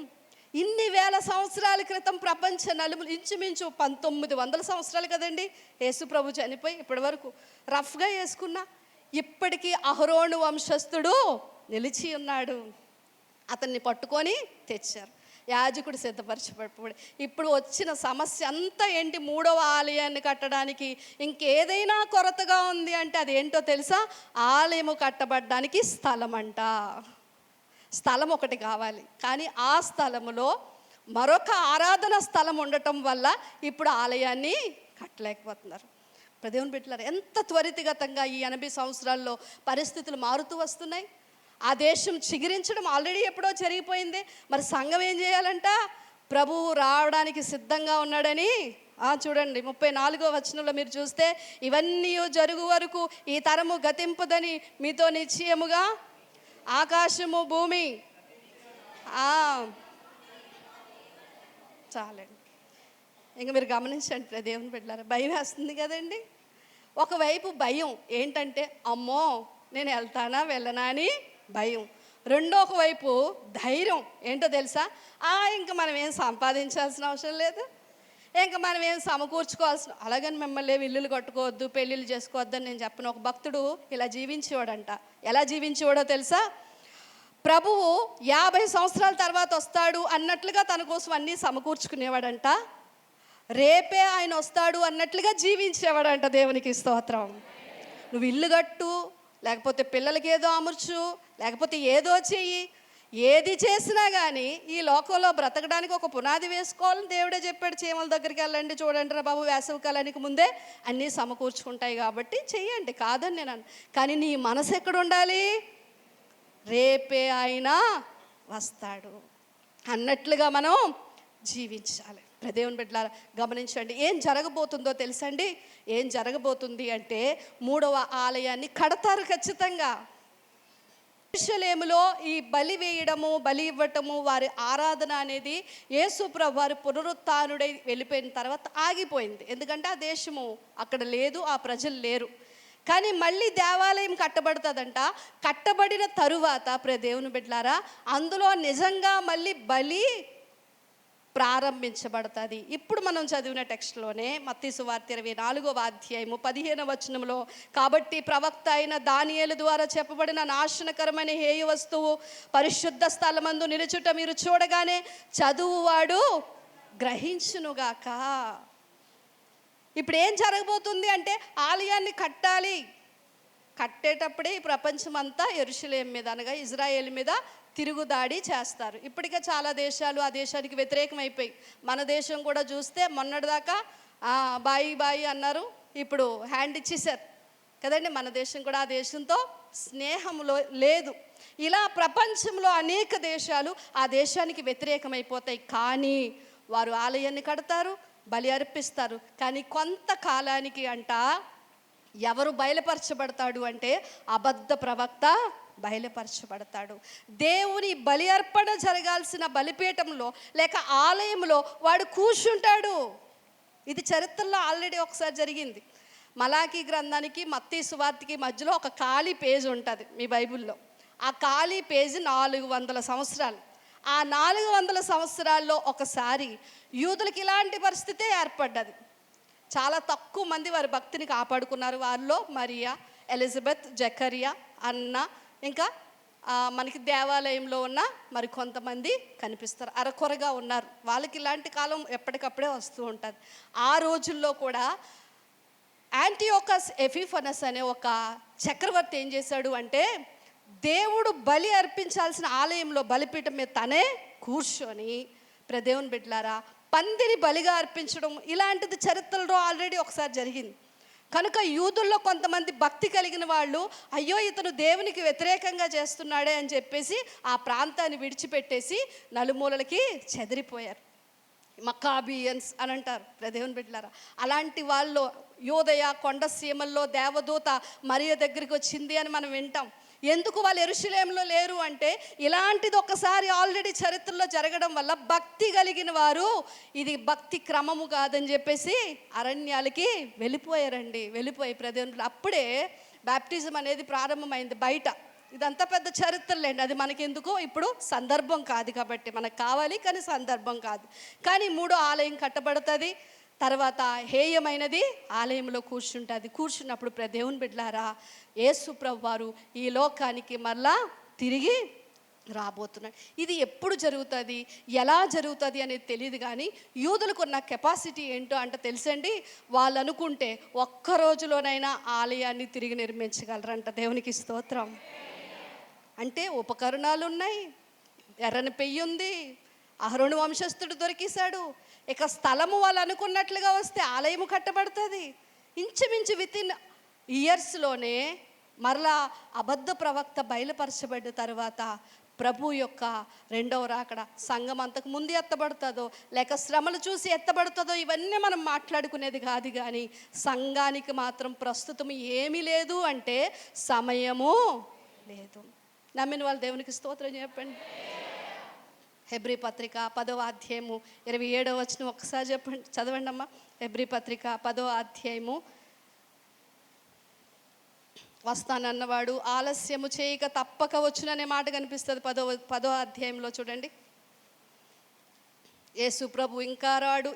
ఇన్ని వేల సంవత్సరాల క్రితం ప్రపంచ నలుమూల, ఇంచుమించు 1900 సంవత్సరాలు కదండి యేసు ప్రభు చనిపోయి, ఇప్పటి వరకు రఫ్గా వేసుకున్నా ఇప్పటికీ అహరోను వంశస్థుడు నిలిచి ఉన్నాడు. అతన్ని పట్టుకొని తెచ్చారు, యాజకుడు సిద్ధపరచబడి. ఇప్పుడు వచ్చిన సమస్య అంతా ఏంటి, 3వ ఆలయాన్ని కట్టడానికి ఇంకేదైనా కొరతగా ఉంది అంటే అదేంటో తెలుసా, ఆలయము కట్టబడ్డానికి స్థలం ఒకటి కావాలి. కానీ ఆ స్థలములో మరొక ఆరాధన స్థలం ఉండటం వల్ల ఇప్పుడు ఆలయాన్ని కట్టలేకపోతున్నారు. దేవుని బిడ్డలారా, ఎంత త్వరితగతంగా ఈ 80 సంవత్సరాల్లో పరిస్థితులు మారుతూ వస్తున్నాయి. ఆ దేశం చిగురించడం ఆల్రెడీ ఎప్పుడో జరిగిపోయింది. మరి సంఘం ఏం చేయాలంట, ప్రభువు రావడానికి సిద్ధంగా ఉన్నాడని చూడండి 34వ వచనంలో మీరు చూస్తే, ఇవన్నీ జరుగు వరకు ఈ తరము గతింపదని మీతో నిశ్చయముగా ఆకాశము భూమి చాలండి. ఇంక మీరు గమనించండి దేవుని బిడ్డలారా, భయం వేస్తుంది కదండి. ఒకవైపు భయం ఏంటంటే అమ్మో నేను వెళ్తానా వెళ్ళనా అని భయం. రెండో వైపు ధైర్యం ఏంటో తెలుసా, ఇంకా మనం ఏం సంపాదించాల్సిన అవసరం లేదు, ఇంకా మనం ఏం సమకూర్చుకోవాల్సిన, అలాగని మిమ్మల్ని ఇల్లులు కట్టుకోవద్దు పెళ్ళిళ్ళు చేసుకోవద్దు అని నేను చెప్పను. ఒక భక్తుడు ఇలా జీవించేవాడంట. ఎలా జీవించేవాడో తెలుసా, ప్రభువు 50 సంవత్సరాల తర్వాత వస్తాడు అన్నట్లుగా తన కోసం అన్నీ సమకూర్చుకునేవాడంట. రేపే ఆయన వస్తాడు అన్నట్లుగా జీవించేవాడంట. దేవునికి స్తోత్రం. నువ్వు ఇల్లు కట్టు, లేకపోతే పిల్లలకి ఏదో అమర్చు, లేకపోతే ఏదో చెయ్యి, ఏది చేసినా కానీ ఈ లోకంలో బ్రతకడానికి ఒక పునాది వేసుకోవాలని దేవుడే చెప్పాడు. చీమల దగ్గరికి వెళ్ళండి, చూడండి రా బాబు, వేసవి కాలానికి ముందే అన్నీ సమకూర్చుకుంటాయి కాబట్టి చెయ్యండి, కాదని నేను కానీ నీ మనసు ఎక్కడ ఉండాలి, రేపే ఆయన వస్తాడు అన్నట్లుగా మనం జీవించాలి. దేవుని బిడ్డలారా గమనించండి, ఏం జరగబోతుందో తెలుసండి. ఏం జరగబోతుంది అంటే 3వ ఆలయాన్ని కడతారు ఖచ్చితంగా. యెరూషలేములో ఈ బలి వేయడము, బలి ఇవ్వటము, వారి ఆరాధన అనేది యేసు ప్రభు వారు పునరుత్థానుడై వెళ్ళిపోయిన తర్వాత ఆగిపోయింది. ఎందుకంటే ఆ దేశము అక్కడ లేదు, ఆ ప్రజలు లేరు. కానీ మళ్ళీ దేవాలయం కట్టబడుతుందంట. కట్టబడిన తరువాత దేవుని బిడ్డలారా అందులో నిజంగా మళ్ళీ బలి ప్రారంభించబడుతుంది. ఇప్పుడు మనం చదివిన టెక్స్ట్లోనే మత్తయి సువార్త 24వ అధ్యాయము 15వ వచనంలో, కాబట్టి ప్రవక్త అయిన దానియేలు ద్వారా చెప్పబడిన నాశనకరమైన హేయ వస్తువు పరిశుద్ధ స్థలమందు నిలుచుట మీరు చూడగానే చదువువాడు గ్రహించునుగాక. ఇప్పుడు ఏం జరగబోతుంది అంటే ఆలయాన్ని కట్టాలి. కట్టేటప్పుడే ఈ ప్రపంచమంతా యెరూషలేం మీద అనగా ఇజ్రాయేల్ మీద తిరుగుదాడి చేస్తారు. ఇప్పటికే చాలా దేశాలు ఆ దేశానికి వ్యతిరేకమైపోయి, మన దేశం కూడా చూస్తే మొన్నటిదాకా బాయి బాయి అన్నారు, ఇప్పుడు హ్యాండ్ ఇచ్చేసారు కదండి. మన దేశం కూడా ఆ దేశంతో స్నేహంలో లేదు. ఇలా ప్రపంచంలో అనేక దేశాలు ఆ దేశానికి వ్యతిరేకమైపోతాయి. కానీ వారు ఆలయాన్ని కడతారు, బలి అర్పిస్తారు. కానీ కొంతకాలానికి అంట ఎవరు బయలుపరచబడతాడు అంటే అబద్ధ ప్రవక్త బయలుపరచబడతాడు. దేవుని బలి అర్పణ జరగాల్సిన బలిపీఠంలో లేక ఆలయంలో వాడు కూర్చుంటాడు. ఇది చరిత్రలో ఆల్రెడీ ఒకసారి జరిగింది. మలాకీ గ్రంథానికి మత్తయి సువార్తకి మధ్యలో ఒక ఖాళీ పేజ్ ఉంటుంది మీ బైబిల్లో. ఆ ఖాళీ పేజీ 400 సంవత్సరాలు. ఆ 400 సంవత్సరాల్లో ఒకసారి యూదులకి ఇలాంటి పరిస్థితే ఏర్పడ్డది. చాలా తక్కువ మంది వారి భక్తిని కాపాడుకున్నారు. వారిలో మరియా, ఎలిజబెత్, జకరియా, అన్న, ఇంకా మనకి దేవాలయంలో ఉన్న మరి కొంతమంది కనిపిస్తారు. అరకొరగా ఉన్నారు. వాళ్ళకి ఇలాంటి కాలం ఎప్పటికప్పుడే వస్తూ ఉంటుంది. ఆ రోజుల్లో కూడా యాంటియోకస్ ఎపిఫనస్ అనే ఒక చక్రవర్తి ఏం చేశాడు అంటే దేవుడు బలి అర్పించాల్సిన ఆలయంలో బలిపీఠం మీద తనే కూర్చొని దేవుని బిడ్డలారా పందిని బలిగా అర్పించడం ఇలాంటిది చరిత్రలో ఆల్రెడీ ఒకసారి జరిగింది. కనుక యూదుల్లో కొంతమంది భక్తి కలిగిన వాళ్ళు అయ్యో ఇతను దేవునికి వ్యతిరేకంగా చేస్తున్నాడే అని చెప్పేసి ఆ ప్రాంతాన్ని విడిచిపెట్టేసి నలుమూలలకి చెదిరిపోయారు. మకాబియన్స్ అని అంటారు దేవుని బిడ్డలారా. అలాంటి వాళ్ళు యోదయ కొండ సీమల్లో దేవదూత మరియ దగ్గరికి వచ్చింది అని మనం వింటాం. ఎందుకు వాళ్ళు యెరూషలేములో లేరు అంటే ఇలాంటిది ఒకసారి ఆల్రెడీ చరిత్రలో జరగడం వల్ల భక్తి కలిగిన వారు ఇది భక్తి క్రమము కాదని చెప్పేసి అరణ్యాలకి వెళ్ళిపోయారండి. వెళ్ళిపోయి దేవుని అప్పుడే బ్యాప్టిజం అనేది ప్రారంభమైంది బయట. ఇదంతా పెద్ద చరిత్రలేండి, అది మనకెందుకు ఇప్పుడు సందర్భం కాదు కాబట్టి, మనకు కావాలి కానీ సందర్భం కాదు. కానీ 3వ ఆలయం కట్టబడుతుంది. తర్వాత హేయమైనది ఆలయంలో కూర్చుంటుంది. కూర్చున్నప్పుడు దేవుని బిడ్డలారా యేసు ప్రభు వారు ఈ లోకానికి మళ్ళా తిరిగి రాబోతున్నాడు. ఇది ఎప్పుడు జరుగుతుంది, ఎలా జరుగుతుంది అనేది తెలియదు. కానీ యూదులకు ఉన్న కెపాసిటీ ఏంటో అంటే తెలుసండి, వాళ్ళు అనుకుంటే ఒక్క రోజులోనైనా ఆలయాన్ని తిరిగి నిర్మించగలరంట. దేవునికి స్తోత్రం. అంటే ఉపకరణాలు ఉన్నాయి, ఎర్రని పెయ్యి ఉంది, అహరోను వంశస్థుడు దొరికేశాడు. ఇక స్థలము వాళ్ళు అనుకున్నట్లుగా వస్తే ఆలయము కట్టబడుతుంది. ఇంచుమించు వితిన్ ఇయర్స్లోనే మరలా అబద్ధ ప్రవక్త బయలుపరచబడ్డ తర్వాత ప్రభు యొక్క 2వ రాకడ, సంఘం అంతకు ముందు ఎత్తబడుతుందో లేక శ్రమలు చూసి ఎత్తబడుతుందో ఇవన్నీ మనం మాట్లాడుకునేది కాదు. కానీ సంఘానికి మాత్రం ప్రస్తుతం ఏమీ లేదు అంటే సమయము లేదు. నమ్మిన వాళ్ళు దేవునికి స్తోత్రం చెప్పండి. హెబ్రీ పత్రిక 10వ అధ్యాయము 27వ వచనం ఒకసారి చెప్పండి, చదవండి అమ్మా. హెబ్రీ పత్రిక 10వ అధ్యాయము. వస్తానన్నవాడు ఆలస్యము చేయక తప్పక వచ్చుననే మాట కనిపిస్తుంది 10వ అధ్యాయంలో. చూడండి, యేసు ప్రభు ఇంకా రాడు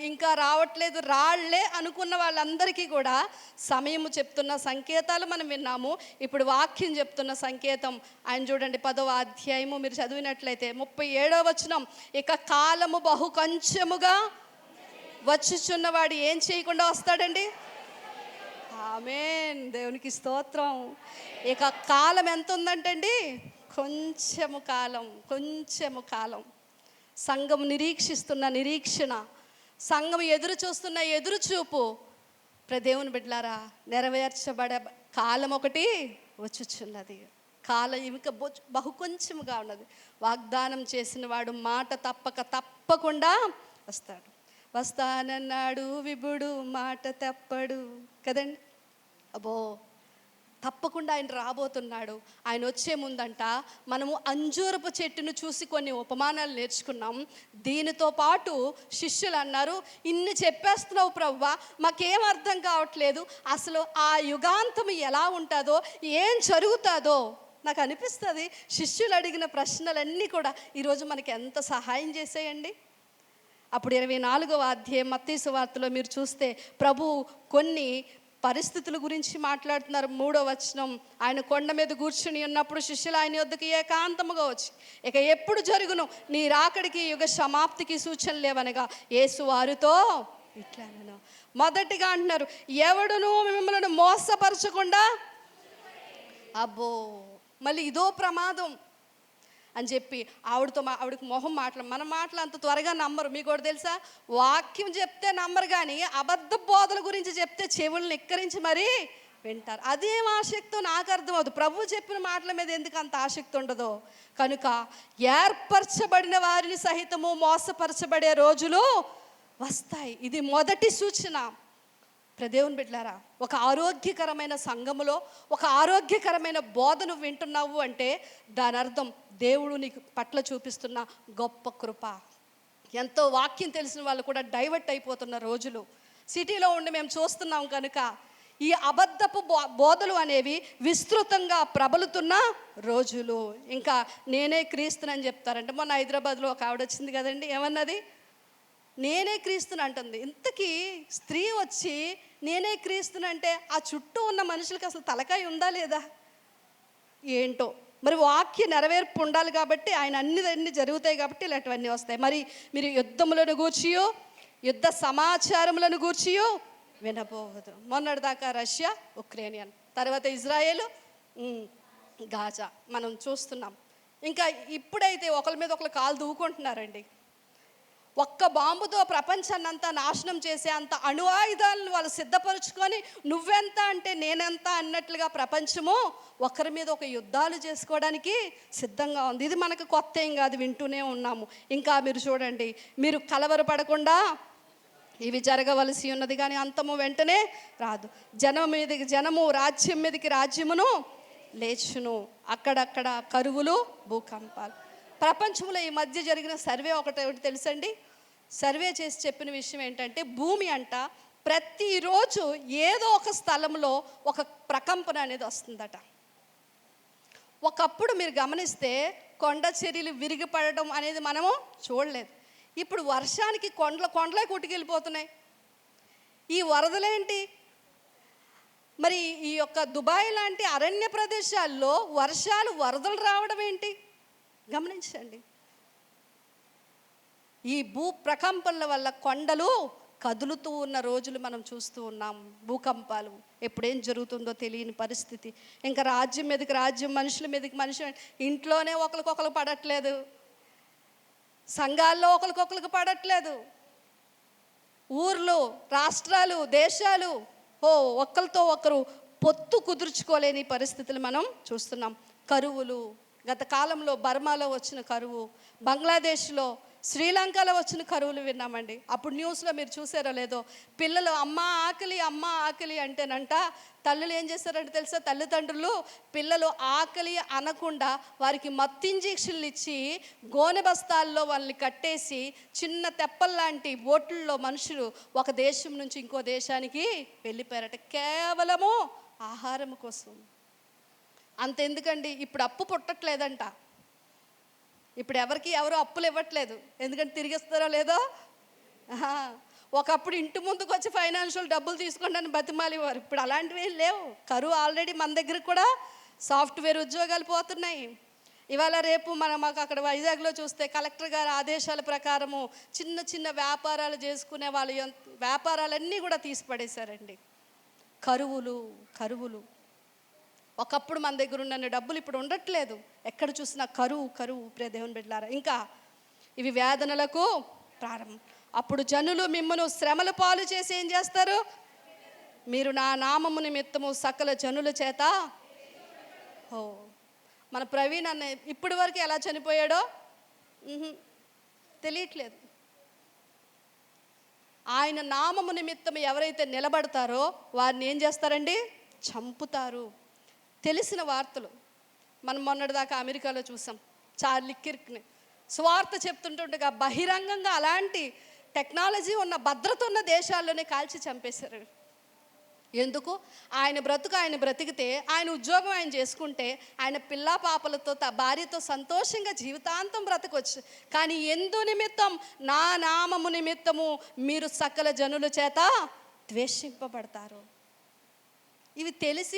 ఇంకా రావట్లేదు, రాళ్లే అనుకున్న వాళ్ళందరికీ కూడా సమయము చెప్తున్న సంకేతాలు మనం విన్నాము. ఇప్పుడు వాక్యం చెప్తున్న సంకేతం ఆయన చూడండి, 10వ అధ్యాయము మీరు చదివినట్లయితే 37వ వచనం. ఇక కాలము బహు కొంచెముగా వచ్చుచున్నవాడు ఏం చేయకుండా వస్తాడండి? ఆమేన్, దేవునికి స్తోత్రం. ఇక కాలం ఎంత ఉందంటండి? కొంచెము కాలం. సంఘం నిరీక్షిస్తున్న నిరీక్షణ, సంఘం ఎదురు చూస్తున్న ఎదురుచూపు దేవుని బిడ్డలారా నెరవేర్చబడే కాలం ఒకటి వచ్చుచున్నది. కాలం ఇంకా బహు కొంచెముగా ఉన్నది. వాగ్దానం చేసిన వాడు మాట తప్పకుండా వస్తానన్నాడు విభుడు, మాట తప్పడు కదండి. అబ్బో, తప్పకుండా ఆయన రాబోతున్నాడు. ఆయన వచ్చే ముందంట మనము అంజూరపు చెట్టును చూసి కొన్ని ఉపమానాలు నేర్చుకున్నాం. దీనితో పాటు శిష్యులు అన్నారు, ఇన్ని చెప్పేస్తున్నావు ప్రభువా, మాకేం అర్థం కావట్లేదు, అసలు ఆ యుగాంతం ఎలా ఉంటుందో, ఏం జరుగుతుందో నాకు అనిపిస్తుంది. శిష్యులు అడిగిన ప్రశ్నలన్నీ కూడా ఈరోజు మనకి ఎంత సహాయం చేసేయండి. అప్పుడు 24వ అధ్యాయం మత్తయి సువార్తలో మీరు చూస్తే ప్రభు కొన్ని పరిస్థితుల గురించి మాట్లాడుతున్నారు. 3వ వచనం, ఆయన కొండ మీద కూర్చుని ఉన్నప్పుడు శిష్యులు ఆయన వద్దకు ఏకాంతముగా వచ్చి, ఇక ఎప్పుడు జరుగును నీ రాకడికి యుగ సమాప్తికి సూచనలు లేవనగా యేసు వారితో ఇట్లా అన్నాను. మొదటిగా అంటున్నారు, ఎవడును మిమ్మల్ని మోసపరచకుండా. అబ్బో, మళ్ళీ ఇదో ప్రమాదం అని చెప్పి ఆవిడకి మొహం మన మాటలు అంత త్వరగా నమ్మరు. మీకు కూడా తెలుసా, వాక్యం చెప్తే నమ్మరు, కానీ అబద్ధ బోధల గురించి చెప్తే చెవులను ఎక్కరించి మరీ వింటారు. అదేం ఆసక్తో నాకు అర్థమవుతుంది. ప్రభు చెప్పిన మాటల మీద ఎందుకు అంత ఆసక్తి ఉండదో. కనుక ఏర్పరచబడిన వారిని సహితము మోసపరచబడే రోజులు వస్తాయి. ఇది మొదటి సూచన. దేవుని బిడ్డలారా, ఒక ఆరోగ్యకరమైన సంఘములో ఒక ఆరోగ్యకరమైన బోధను వింటున్నావు అంటే దాని అర్థం దేవుడు నీకు పట్ల చూపిస్తున్న గొప్ప కృప. ఎంతో వాక్యం తెలిసిన వాళ్ళు కూడా డైవర్ట్ అయిపోతున్న రోజులు సిటీలో ఉండి మేము చూస్తున్నాం. కనుక ఈ అబద్ధపు బోధలు అనేవి విస్తృతంగా ప్రబలుతున్న రోజులు. ఇంకా నేనే క్రీస్తునని చెప్తారంటే, మొన్న హైదరాబాద్లో ఒక ఆవిడ వచ్చింది కదండి, ఏమన్నది? నేనే క్రీస్తుని అంటుంది. ఇంతకీ స్త్రీ వచ్చి నేనే క్రీస్తునంటే ఆ చుట్టూ ఉన్న మనుషులకి అసలు తలకాయ ఉందా లేదా ఏంటో. మరి వాక్య నెరవేర్పు ఉండాలి కాబట్టి ఆయన అన్ని జరుగుతాయి కాబట్టి ఇలాంటివన్నీ వస్తాయి. మరి మీరు యుద్ధములను గూర్చియో యుద్ధ సమాచారములను గూర్చియో వినబోవద్దు. మొన్నటిదాకా రష్యా ఉక్రెయిన్, తర్వాత ఇజ్రాయేలు, గాజా మనం చూస్తున్నాం. ఇంకా ఇప్పుడైతే ఒకరి మీద ఒకరు కాలు దూకుంటున్నారండి. ఒక్క బాంబుతో ప్రపంచాన్నంతా నాశనం చేసే అంత అణు ఆయుధాలను వాళ్ళు సిద్ధపరుచుకొని నువ్వెంత అంటే నేనెంత అన్నట్లుగా ప్రపంచము ఒకరి మీద ఒక యుద్ధాలు చేసుకోవడానికి సిద్ధంగా ఉంది. ఇది మనకు కొత్త ఏం కాదు, వింటూనే ఉన్నాము. ఇంకా మీరు చూడండి, మీరు కలవరపడకుండా ఇవి జరగవలసి ఉన్నది, కానీ అంతము వెంటనే రాదు. జనము రాజ్యం మీదకి రాజ్యమును లేచును, అక్కడక్కడ కరువులు భూకంపాలు. ప్రపంచంలో ఈ మధ్య జరిగిన సర్వే ఒకటి తెలుసండి. సర్వే చేసి చెప్పిన విషయం ఏంటంటే, భూమి అంట ప్రతిరోజు ఏదో ఒక స్థలంలో ఒక ప్రకంపన అనేది వస్తుందట. ఒకప్పుడు మీరు గమనిస్తే కొండ చర్యలు విరిగిపడడం అనేది మనము చూడలేదు. ఇప్పుడు వర్షానికి కొండలే కొట్టుకెళ్ళిపోతున్నాయి. ఈ వరదలేంటి? మరి ఈ యొక్క దుబాయ్ లాంటి అరణ్య ప్రదేశాల్లో వరదలు రావడం ఏంటి గమనించండి. ఈ భూ ప్రకంపనల వల్ల కొండలు కదులుతూ ఉన్న రోజులు మనం చూస్తూ ఉన్నాం. భూకంపాలు, ఎప్పుడేం జరుగుతుందో తెలియని పరిస్థితి. ఇంకా రాజ్యం మీదకి రాజ్యం, మనుషుల మీదకి మనుషులు. ఇంట్లోనే ఒకరికొకరు పడట్లేదు, సంఘాల్లో ఒకరికొకరికి పడట్లేదు, ఊర్లు, రాష్ట్రాలు, దేశాలు ఒకరితో ఒకరు పొత్తు కుదుర్చుకోలేని పరిస్థితులు మనం చూస్తున్నాం. కరువులు, గత కాలంలో బర్మాలో వచ్చిన కరువు, బంగ్లాదేశ్లో శ్రీలంకలో వచ్చిన కరువులు విన్నామండి. అప్పుడు న్యూస్లో మీరు చూసారో లేదో, పిల్లలు అమ్మ ఆకలి అంటేనంట తల్లులు ఏం చేస్తారంటే తెలుసా, తల్లిదండ్రులు పిల్లలు ఆకలి అనకుండా వారికి మత్తు ఇంజెక్షన్లు ఇచ్చి గోనె బస్తాల్లో వాళ్ళని కట్టేసి చిన్న తెప్పల్లాంటి బోట్లలో మనుషులు ఒక దేశం నుంచి ఇంకో దేశానికి వెళ్ళిపోయారట, కేవలము ఆహారం కోసం. అంతెందుకండి, ఇప్పుడు అప్పు పుట్టట్లేదంట. ఇప్పుడు ఎవరు అప్పులు ఇవ్వట్లేదు, ఎందుకంటే తిరిగిస్తారో లేదో. ఒకప్పుడు ఇంటి ముందుకు వచ్చి ఫైనాన్షియల్ డబ్బులు తీసుకోండి అని బతిమాలేవారు. ఇప్పుడు అలాంటివి ఏం లేవు. కరువు ఆల్రెడీ మన దగ్గర కూడా సాఫ్ట్వేర్ ఉద్యోగాలు పోతున్నాయి. ఇవాళ రేపు మాకు అక్కడ వైజాగ్లో చూస్తే కలెక్టర్ గారి ఆదేశాల ప్రకారము చిన్న చిన్న వ్యాపారాలు చేసుకునే వాళ్ళు వ్యాపారాలన్నీ కూడా తీసిపడేశారండి. కరువులు. ఒకప్పుడు మన దగ్గర ఉన్న డబ్బులు ఇప్పుడు ఉండట్లేదు. ఎక్కడ చూసినా కరువు ప్రియ దేవుని బిడ్డలారా. ఇంకా ఇవి వేదనలకు ప్రారంభం. అప్పుడు జనులు మిమ్మను శ్రమల పాలు చేసి ఏం చేస్తారు, మీరు నా నామము నిమిత్తము సకల జనుల చేత. మన ప్రవీణ్ అన్న ఇప్పటి వరకు ఎలా చనిపోయాడో తెలియట్లేదు. ఆయన నామము నిమిత్తం ఎవరైతే నిలబడతారో వారిని ఏం చేస్తారండి, చంపుతారు. తెలిసిన వార్తలు మనం మొన్నటిదాకా అమెరికాలో చూసాం. చార్లీ కిర్క్ని స్వార్థ చెప్తుంటుండగా బహిరంగంగా అలాంటి టెక్నాలజీ ఉన్న భద్రత ఉన్న దేశాల్లోనే కాల్చి చంపేశారు. ఎందుకు? ఆయన బ్రతికితే, ఆయన ఉద్యోగం ఆయన చేసుకుంటే, ఆయన పిల్లా పాపలతో భార్యతో సంతోషంగా జీవితాంతం బ్రతకొచ్చు. కానీ ఎందు నిమిత్తం, నా నామము నిమిత్తము మీరు సకల జనుల చేత ద్వేషింపబడతారు. ఇవి తెలిసి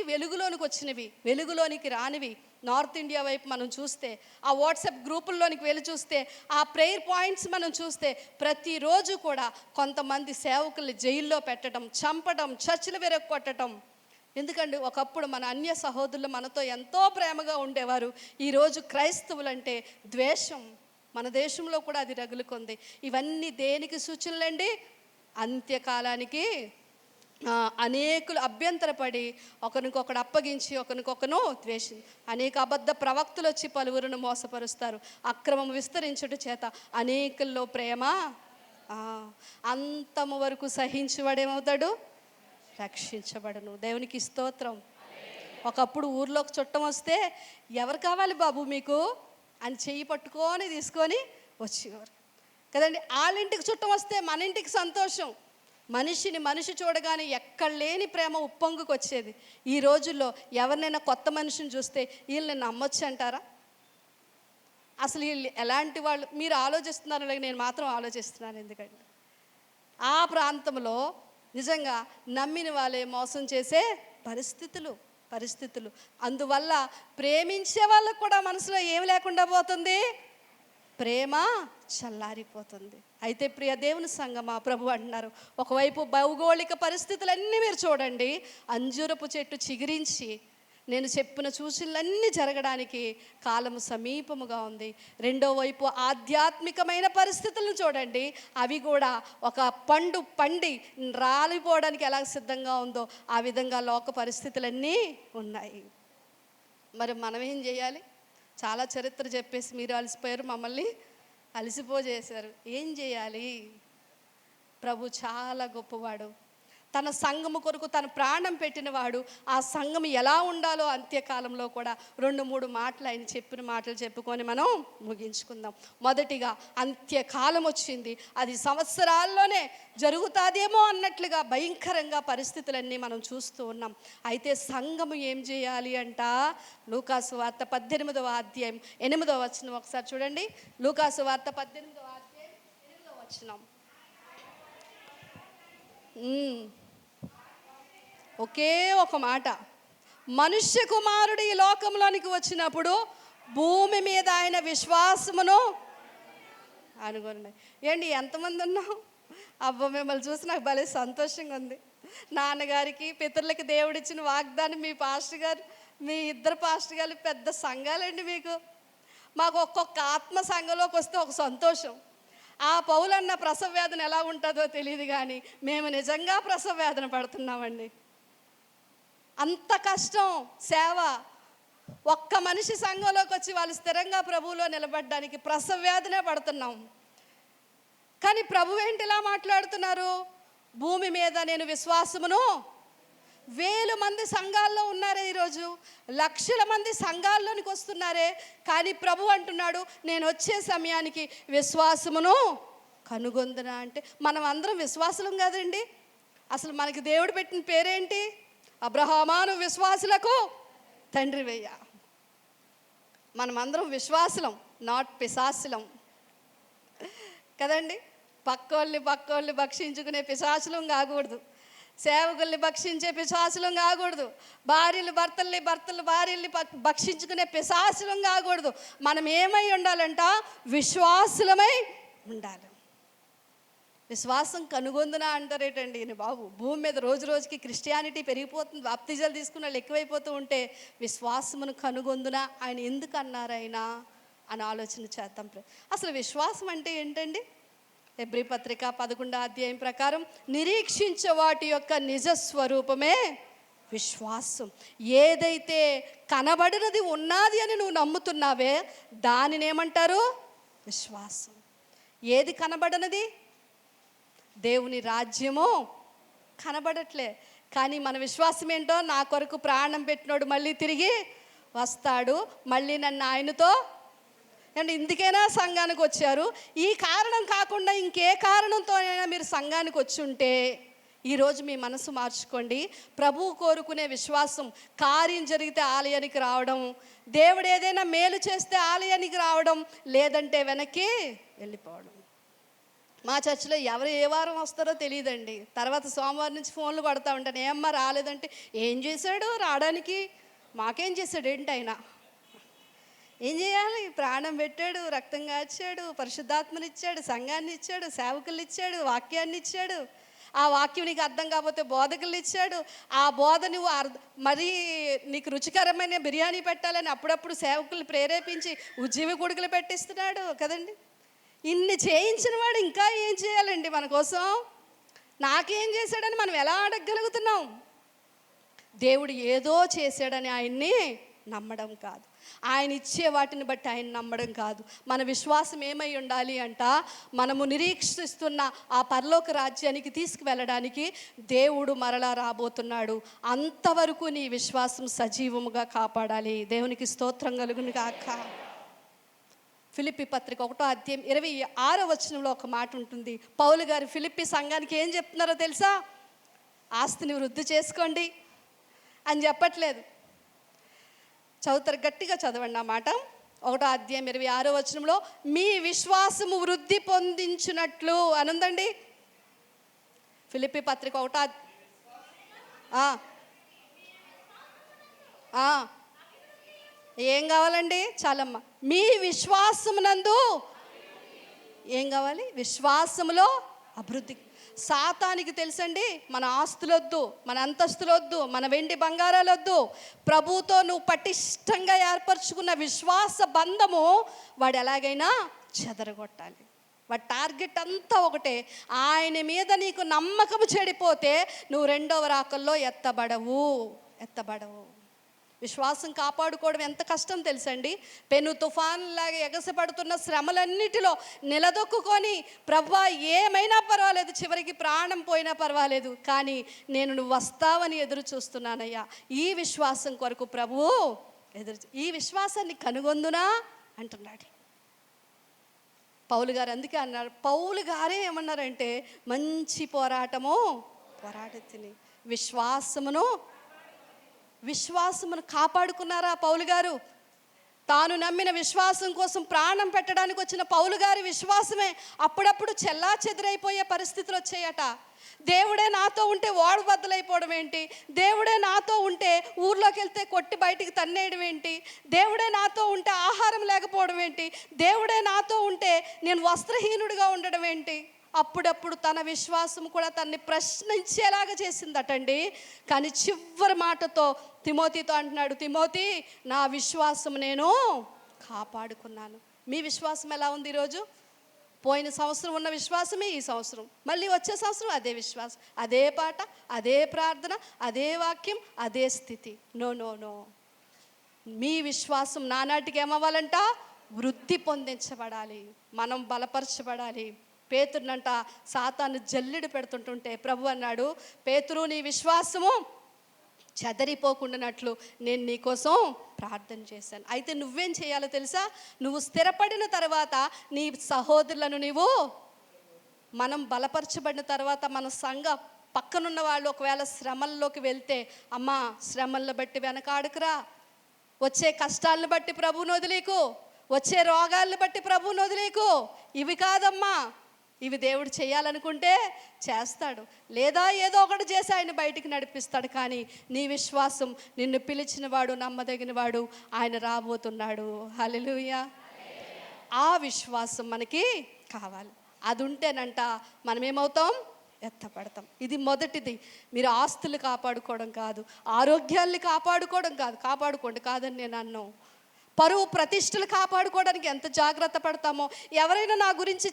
వెలుగులోనికి రానివి. నార్త్ ఇండియా వైపు మనం చూస్తే, ఆ వాట్సాప్ గ్రూపుల్లోనికి వెళ్ళి చూస్తే, ఆ ప్రేయర్ పాయింట్స్ మనం చూస్తే, ప్రతిరోజు కూడా కొంతమంది సేవకుల్ని జైల్లో పెట్టడం, చంపడం, చర్చిలు విరగొట్టడం. ఎందుకండి, ఒకప్పుడు మన అన్య సహోదరులు మనతో ఎంతో ప్రేమగా ఉండేవారు. ఈరోజు క్రైస్తవులంటే ద్వేషం. మన దేశంలో కూడా అది రగులుకుంది. ఇవన్నీ దేనికి సూచనలండి? అంత్యకాలానికి. అనేకులు అభ్యంతరపడి ఒకరికొకడు అప్పగించి ఒకరికొకను ద్వేషించి అనేక అబద్ధ ప్రవక్తలు వచ్చి పలువురును మోసపరుస్తారు. అక్రమం విస్తరించుట చేత అనేకుల్లో ప్రేమ. అంతము వరకు సహించువాడేమవుతాడు, రక్షించబడను. దేవునికి స్తోత్రం. ఒకప్పుడు ఊర్లోకి చుట్టం వస్తే ఎవరు కావాలి బాబు మీకు అని చెయ్యి పట్టుకొని తీసుకొని వచ్చేవారు కదండి. వాళ్ళ ఇంటికి చుట్టం వస్తే మన ఇంటికి సంతోషం. మనిషి చూడగానే ఎక్కడ లేని ప్రేమ ఉప్పొంగుకు వచ్చేది. ఈ రోజుల్లో ఎవరినైనా కొత్త మనిషిని చూస్తే వీళ్ళని నమ్మొచ్చు అంటారా? అసలు వీళ్ళు ఎలాంటి వాళ్ళు మీరు ఆలోచిస్తున్నారు, నేను మాత్రం ఆలోచిస్తున్నాను. ఎందుకంటే ఆ ప్రాంతంలో నిజంగా నమ్మిన వాళ్ళే మోసం చేసే పరిస్థితులు. అందువల్ల ప్రేమించే వాళ్ళకు కూడా మనసులో ఏమి లేకుండా పోతుంది, ప్రేమ చల్లారిపోతుంది. అయితే ప్రియ దేవుని సంగమా, ప్రభు అంటున్నారు, ఒకవైపు భౌగోళిక పరిస్థితులన్నీ మీరు చూడండి, అంజూరపు చెట్టు చిగురించి నేను చెప్పిన సూచనలన్నీ జరగడానికి కాలము సమీపముగా ఉంది. రెండో వైపు ఆధ్యాత్మికమైన పరిస్థితులను చూడండి, అవి కూడా ఒక పండు పండి రాలిపోవడానికి ఎలా సిద్ధంగా ఉందో ఆ విధంగా లోక పరిస్థితులన్నీ ఉన్నాయి. మరి మనం ఏం చేయాలి? చాలా చరిత్ర చెప్పేసి మీరు అలసిపోయారు, మమ్మల్ని అలసిపోజేశారు. ఏం చేయాలి? ప్రభు చాలా గొప్పవాడు. తన సంఘము కొరకు తన ప్రాణం పెట్టినవాడు. ఆ సంఘం ఎలా ఉండాలో అంత్యకాలంలో కూడా 2-3 మాటలు ఆయన చెప్పిన మాటలు చెప్పుకొని మనం ముగించుకుందాం. మొదటిగా, అంత్యకాలం వచ్చింది, అది సంవత్సరాల్లోనే జరుగుతాదేమో అన్నట్లుగా భయంకరంగా పరిస్థితులన్నీ మనం చూస్తూ ఉన్నాం. అయితే సంఘము ఏం చేయాలి అంట? లూకాసు వార్త 18వ అధ్యాయం 8వ వచనం ఒకసారి చూడండి. లూకాసు వార్త 18వ అధ్యాయం 8వ వచనం. ఒకే ఒక మాట, మనుష్య కుమారుడు ఈ లోకంలోనికి వచ్చినప్పుడు భూమి మీద ఆయన విశ్వాసమును అనుకున్నాయి. ఏంటి ఎంతమంది ఉన్నాం? అబ్బా, మిమ్మల్ని చూసి నాకు భలే సంతోషంగా ఉంది. నాన్నగారికి పితరులకి దేవుడిచ్చిన వాగ్దానం, మీ పాస్టర్ గారు, మీ ఇద్దరు పాస్టర్ గారు పెద్ద సంఘాలండి మీకు. మాకు ఒక్కొక్క ఆత్మ సంఘంలోకి వస్తే ఒక సంతోషం. ఆ పౌలన్న ప్రసవ వేదన ఎలా ఉంటుందో తెలియదు, కానీ మేము నిజంగా ప్రసవ వేదన పడుతున్నామండి. అంత కష్టం సేవ. ఒక్క మనిషి సంఘంలోకి వచ్చి వాళ్ళు స్థిరంగా ప్రభువులో నిలబడడానికి ప్రసవ వేదనే పడుతున్నాం. కానీ ప్రభు ఏంటి ఇలా మాట్లాడుతున్నారు? భూమి మీద నేను విశ్వాసమును, వేల మంది సంఘాల్లో ఉన్నారే ఈరోజు, లక్షల మంది సంఘాల్లోనికి వస్తున్నారే, కానీ ప్రభు అంటున్నాడు నేను వచ్చే సమయానికి విశ్వాసమును కనుగొందునా. అంటే మనం అందరం విశ్వాసులం కాదండి. అసలు మనకి దేవుడు పెట్టిన పేరేంటి? అబ్రహామాను విశ్వాసులకు తండ్రి వెయ్య. మనమందరం విశ్వాసులం, నాట్ పిశాసులం కదండి. పక్కోళ్ళని భక్షించుకునే పిశాసులం కాకూడదు, సేవకుల్ని భక్షించే పిశాసులం కాకూడదు, భర్తలు భార్యల్ని భక్షించుకునే పిశాసులం కాకూడదు. మనం ఏమై ఉండాలంట? విశ్వాసులమై ఉండాలి. విశ్వాసం కనుగొందునా అంటారేటండి బాబు. భూమి మీద రోజు రోజుకి క్రిస్టియానిటీ పెరిగిపోతుంది, బాప్తిజాలు తీసుకున్న వాళ్ళు ఎక్కువైపోతూ ఉంటే విశ్వాసమును కనుగొందునా ఆయన ఎందుకు అన్నారు ఆయన అని ఆలోచన చేద్దాం. అసలు విశ్వాసం అంటే ఏంటండి? హెబ్రీ పత్రిక 11వ అధ్యాయం ప్రకారం నిరీక్షించే వాటి యొక్క నిజస్వరూపమే విశ్వాసం. ఏదైతే కనబడినది ఉన్నది అని నువ్వు నమ్ముతున్నావే దానిని ఏమంటారు? విశ్వాసం. ఏది కనబడనది? దేవుని రాజ్యము కనబడట్లే, కానీ మన విశ్వాసం ఏంటో? నా కొరకు ప్రాణం పెట్టినోడు మళ్ళీ తిరిగి వస్తాడు, మళ్ళీ నన్ను ఆయనతో. అంటే ఇందుకైనా సంఘానికి వచ్చారు. ఈ కారణం కాకుండా ఇంకే కారణంతోనైనా మీరు సంఘానికి వచ్చి ఉంటే ఈరోజు మీ మనసు మార్చుకోండి. ప్రభువు కోరుకునే విశ్వాసం కార్యం జరిగితే ఆలయానికి రావడం, దేవుడు ఏదైనా మేలు చేస్తే ఆలయానికి రావడం, లేదంటే వెనక్కి వెళ్ళిపోవడం. మా చర్చిలో ఎవరు ఏ వారం వస్తారో తెలియదండి. తర్వాత సోమవారం నుంచి ఫోన్లు కొడతా ఉంటాను, ఏమ్మా రాలేదంటే ఏం చేశాడు రావడానికి, మాకేం చేశాడు ఏంటి ఆయన, ఏం చేయాలి? ప్రాణం పెట్టాడు, రక్తం కాచాడు, పరిశుద్ధాత్మని ఇచ్చాడు, సంఘాన్ని ఇచ్చాడు, సేవకులు ఇచ్చాడు, వాక్యాన్ని ఇచ్చాడు. ఆ వాక్యం నీకు అర్థం కాకపోతే బోధకులు ఇచ్చాడు. ఆ బోధ నువ్వు మరీ నీకు రుచికరమైన బిర్యానీ పెట్టాలని అప్పుడప్పుడు సేవకులు ప్రేరేపించి ఉజ్జీవి గుడుగులు పెట్టిస్తున్నాడు కదండి. ఇన్ని చేయించిన వాడు ఇంకా ఏం చేయాలండి మన కోసం? నాకేం చేశాడని మనం ఎలా అడగగలుగుతున్నాం? దేవుడు ఏదో చేశాడని ఆయన్ని నమ్మడం కాదు, ఆయన ఇచ్చే వాటిని బట్టి ఆయన నమ్మడం కాదు. మన విశ్వాసం ఏమై ఉండాలి అంట? మనము నిరీక్షిస్తున్న ఆ పరలోక రాజ్యానికి తీసుకువెళ్ళడానికి దేవుడు మరలా రాబోతున్నాడు. అంతవరకు నీ విశ్వాసం సజీవముగా కాపాడాలి. దేవునికి స్తోత్రం కలుగును గాక. ఫిలిప్పీ పత్రిక 1వ అధ్యాయం 26వ వచనంలో ఒక మాట ఉంటుంది. పౌలు గారు ఫిలిప్పీ సంఘానికి ఏం చెప్తున్నారో తెలుసా? ఆస్తిని వృద్ధి చేసుకోండి అని చెప్పట్లేదు. చదువుతారు, గట్టిగా చదవండి ఆ మాట. 1వ అధ్యాయం 26వ వచనంలో మీ విశ్వాసము వృద్ధి పొందించినట్లు అనుందండి. ఫిలిప్పీ పత్రిక 1వ ఏం కావాలండి? చాలమ్మ. మీ విశ్వాసమునందు ఏం కావాలి? విశ్వాసములో అభివృద్ధి. సాతానికి తెలుసండి మన ఆస్తులొద్దు, మన అంతస్తులొద్దు, మన వెండి బంగారాలొద్దు. ప్రభువుతో నువ్వు పటిష్టంగా ఏర్పరచుకున్న విశ్వాస బంధము వాడు ఎలాగైనా చెదరగొట్టాలి. వాడి టార్గెట్ అంతా ఒకటే. ఆయన మీద నీకు నమ్మకం చెడిపోతే నువ్వు రెండవ రాకల్లో ఎత్తబడవు. విశ్వాసం కాపాడుకోవడం ఎంత కష్టం తెలుసండి. పెను తుఫాన్లాగా ఎగసపడుతున్న శ్రమలన్నిటిలో నిలదొక్కుకొని ప్రభువా ఏమైనా పర్వాలేదు, చివరికి ప్రాణం పోయినా పర్వాలేదు, కానీ నేను నువ్వు వస్తావని ఎదురు చూస్తున్నానయ్యా. ఈ విశ్వాసం కొరకు ప్రభువు ఈ విశ్వాసాన్ని కనుగొందునా అంటున్నాడు పౌలు గారు. అందుకే అన్నారు, పౌలు గారే ఏమన్నారంటే మంచి పోరాటము పోరాడెత్తిని విశ్వాసమును కాపాడుకున్నారా పౌలు గారు? తాను నమ్మిన విశ్వాసం కోసం ప్రాణం పెట్టడానికి వచ్చిన పౌలు గారి విశ్వాసమే అప్పుడప్పుడు చెల్లా చెదిరైపోయే పరిస్థితులు వచ్చాయట. దేవుడే నాతో ఉంటే వాడు బద్దలైపోవడం ఏంటి? దేవుడే నాతో ఉంటే ఊర్లోకి వెళ్తే కొట్టి బయటికి తన్నేయడం ఏంటి? దేవుడే నాతో ఉంటే ఆహారం లేకపోవడం ఏంటి? దేవుడే నాతో ఉంటే నేను వస్త్రహీనుడిగా ఉండడం ఏంటి? అప్పుడప్పుడు తన విశ్వాసం కూడా తనని ప్రశ్నించేలాగా చేసిందటండి. కానీ చివరి మాటతో తిమోతితో అంటున్నాడు, తిమోతి నా విశ్వాసం నేను కాపాడుకున్నాను. మీ విశ్వాసం ఎలా ఉంది ఈరోజు? పోయిన సంవత్సరం ఉన్న విశ్వాసమే ఈ సంవత్సరం, మళ్ళీ వచ్చే సంవత్సరం అదే విశ్వాసం, అదే పాట, అదే ప్రార్థన, అదే వాక్యం, అదే స్థితి. నో. మీ విశ్వాసం నానాటికి ఏమవ్వాలంట? వృద్ధి పొందించబడాలి, మనం బలపరచబడాలి. పేతురునంట సాతాను జల్లెడు పెడుతుంటుంటే ప్రభు అన్నాడు, పేతురు నీ విశ్వాసము చెదరిపోకుండానట్లు నేను నీకోసం ప్రార్థన చేశాను. అయితే నువ్వేం చేయాలో తెలుసా? నువ్వు స్థిరపడిన తర్వాత నీ సహోదరులను మనం బలపరచబడిన తర్వాత మన సంఘ పక్కనున్న వాళ్ళు ఒకవేళ శ్రమల్లోకి వెళ్తే, అమ్మా శ్రమలను బట్టి వెనకాడుకురా, వచ్చే కష్టాలను బట్టి ప్రభువుని వదిలేకు, వచ్చే రోగాలను బట్టి ప్రభువుని వదిలేకు. ఇవి కాదమ్మా, ఇవి దేవుడు చేయాలనుకుంటే చేస్తాడు, లేదా ఏదో ఒకటి చేసి ఆయన బయటికి నడిపిస్తాడు. కానీ నీ విశ్వాసం, నిన్ను పిలిచిన వాడు నమ్మదగిన వాడు, ఆయన రాబోతున్నాడు. హల్లెలూయా. ఆ విశ్వాసం మనకి కావాలి. అది ఉంటేనంట మనం ఏమవుతాం? ఎత్తపడతాం. ఇది మొదటిది. మీరు ఆస్తులు కాపాడుకోవడం కాదు, ఆరోగ్యాల్ని కాపాడుకోవడం కాదు. కాపాడుకోండి కాదని నేను అన్నాను. పరువు ప్రతిష్టలు కాపాడుకోవడానికి ఎంత జాగ్రత్త పడతామో, ఎవరైనా నా గురించి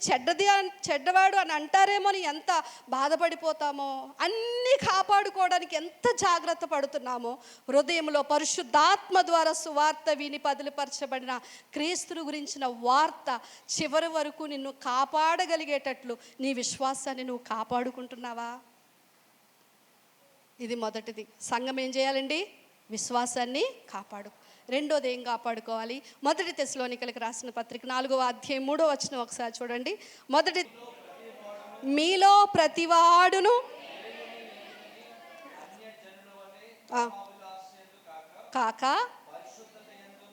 చెడ్డవాడు అని అంటారేమో అని ఎంత బాధపడిపోతామో, అన్నీ కాపాడుకోవడానికి ఎంత జాగ్రత్త పడుతున్నామో, హృదయంలో పరిశుద్ధాత్మ ద్వారా సువార్త విని పదిలిపరచబడిన క్రీస్తుని గురించిన వార్త చివరి వరకు నిన్ను కాపాడగలిగేటట్లు నీ విశ్వాసాన్ని నువ్వు కాపాడుకుంటున్నావా? ఇది మొదటిది. సంఘం ఏం చేయాలండి? విశ్వాసాన్ని కాపాడు. రెండోది ఏం కాపాడుకోవాలి? మొదటి తెస్సలోనికలకు రాసిన పత్రిక 4వ అధ్యాయం 3వ వచనం ఒకసారి చూడండి. మొదటి, మీలో ప్రతివాడును కాక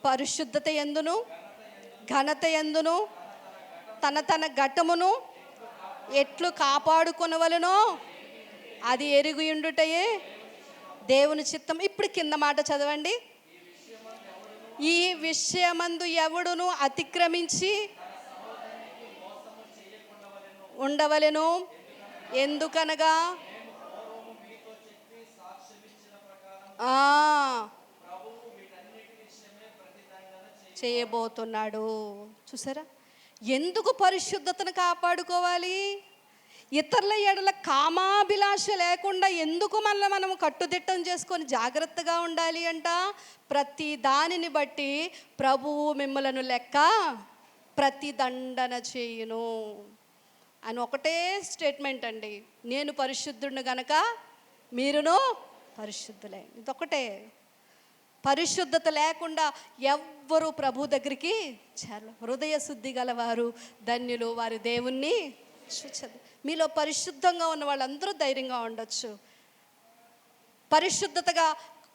పరిశుద్ధత యందును ఘనత యందును తన తన ఘటమును ఎట్లు కాపాడుకొనవలెనో అది ఎరిగియుండుటయే దేవుని చిత్తం. ఇప్పుడు కింద మాట చదవండి. ఈ విషయమందు ఎవడును అతిక్రమించి ఉండవలెను, ఎందుకనగా చేయబోతున్నాడు. చూసారా? ఎందుకు పరిశుద్ధతను కాపాడుకోవాలి? ఇతరుల ఎడల కామాభిలాష లేకుండా ఎందుకు మనం కట్టుదిట్టం చేసుకొని జాగ్రత్తగా ఉండాలి అంట? ప్రతి దానిని బట్టి ప్రభువు మిమ్మలను లెక్క ప్రతిదండన చేయును అని ఒకటే స్టేట్మెంట్ అండి. నేను పరిశుద్ధుడిని గనక మీరును పరిశుద్ధులే. ఇదొకటే. పరిశుద్ధత లేకుండా ఎవ్వరూ ప్రభు దగ్గరికి చేరరు. హృదయ శుద్ధి గలవారు ధన్యులు, వారు దేవుణ్ణి చూచదు. మీలో పరిశుద్ధంగా ఉన్న వాళ్ళందరూ ధైర్యంగా ఉండొచ్చు. పరిశుద్ధతగా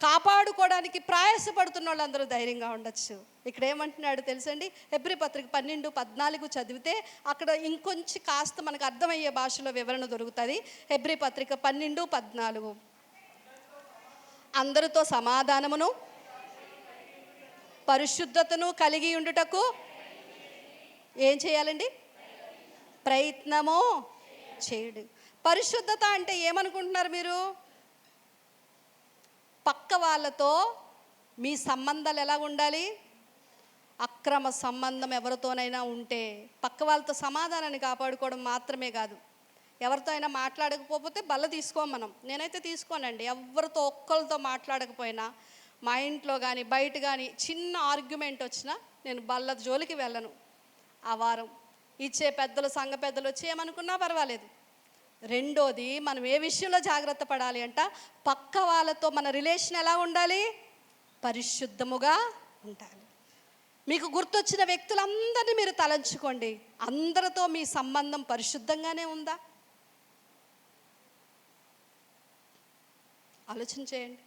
కాపాడుకోవడానికి ప్రయాసపడుతున్న వాళ్ళందరూ ధైర్యంగా ఉండొచ్చు. ఇక్కడ ఏమంటున్నాడు తెలుసండి? హెబ్రీ పత్రిక 12:14 చదివితే అక్కడ ఇంకొంచెం కాస్త మనకు అర్థమయ్యే భాషలో వివరణ దొరుకుతుంది. హెబ్రీ పత్రిక 12:14, అందరితో సమాధానమును పరిశుద్ధతను కలిగి ఉండుటకు ఏం చేయాలండి? ప్రయత్నము చేయడు. పరిశుద్ధత అంటే ఏమనుకుంటున్నారు మీరు? పక్క వాళ్ళతో మీ సంబంధాలు ఎలా ఉండాలి? అక్రమ సంబంధం ఎవరితోనైనా ఉంటే పక్క వాళ్ళతో సమాధానాన్ని కాపాడుకోవడం మాత్రమే కాదు, ఎవరితో అయినా మాట్లాడకపోతే బల్ల తీసుకోం మనం. నేనైతే తీసుకోనండి. ఎవరితో ఒక్కరితో మాట్లాడకపోయినా, మా ఇంట్లో కానీ బయట కానీ చిన్న ఆర్గ్యుమెంట్ వచ్చినా నేను బల్ల జోలికి వెళ్ళను. ఆ వారం ఇచ్చే పెద్దలు, సంఘ పెద్దలు వచ్చి ఏమనుకున్నా పర్వాలేదు. రెండోది, మనం ఏ విషయంలో జాగ్రత్త పడాలి అంట? పక్క వాళ్ళతో మన రిలేషన్ ఎలా ఉండాలి? పరిశుద్ధముగా ఉండాలి. మీకు గుర్తొచ్చిన వ్యక్తులందరినీ మీరు తలంచుకోండి. అందరితో మీ సంబంధం పరిశుద్ధంగానే ఉందా? ఆలోచన చేయండి.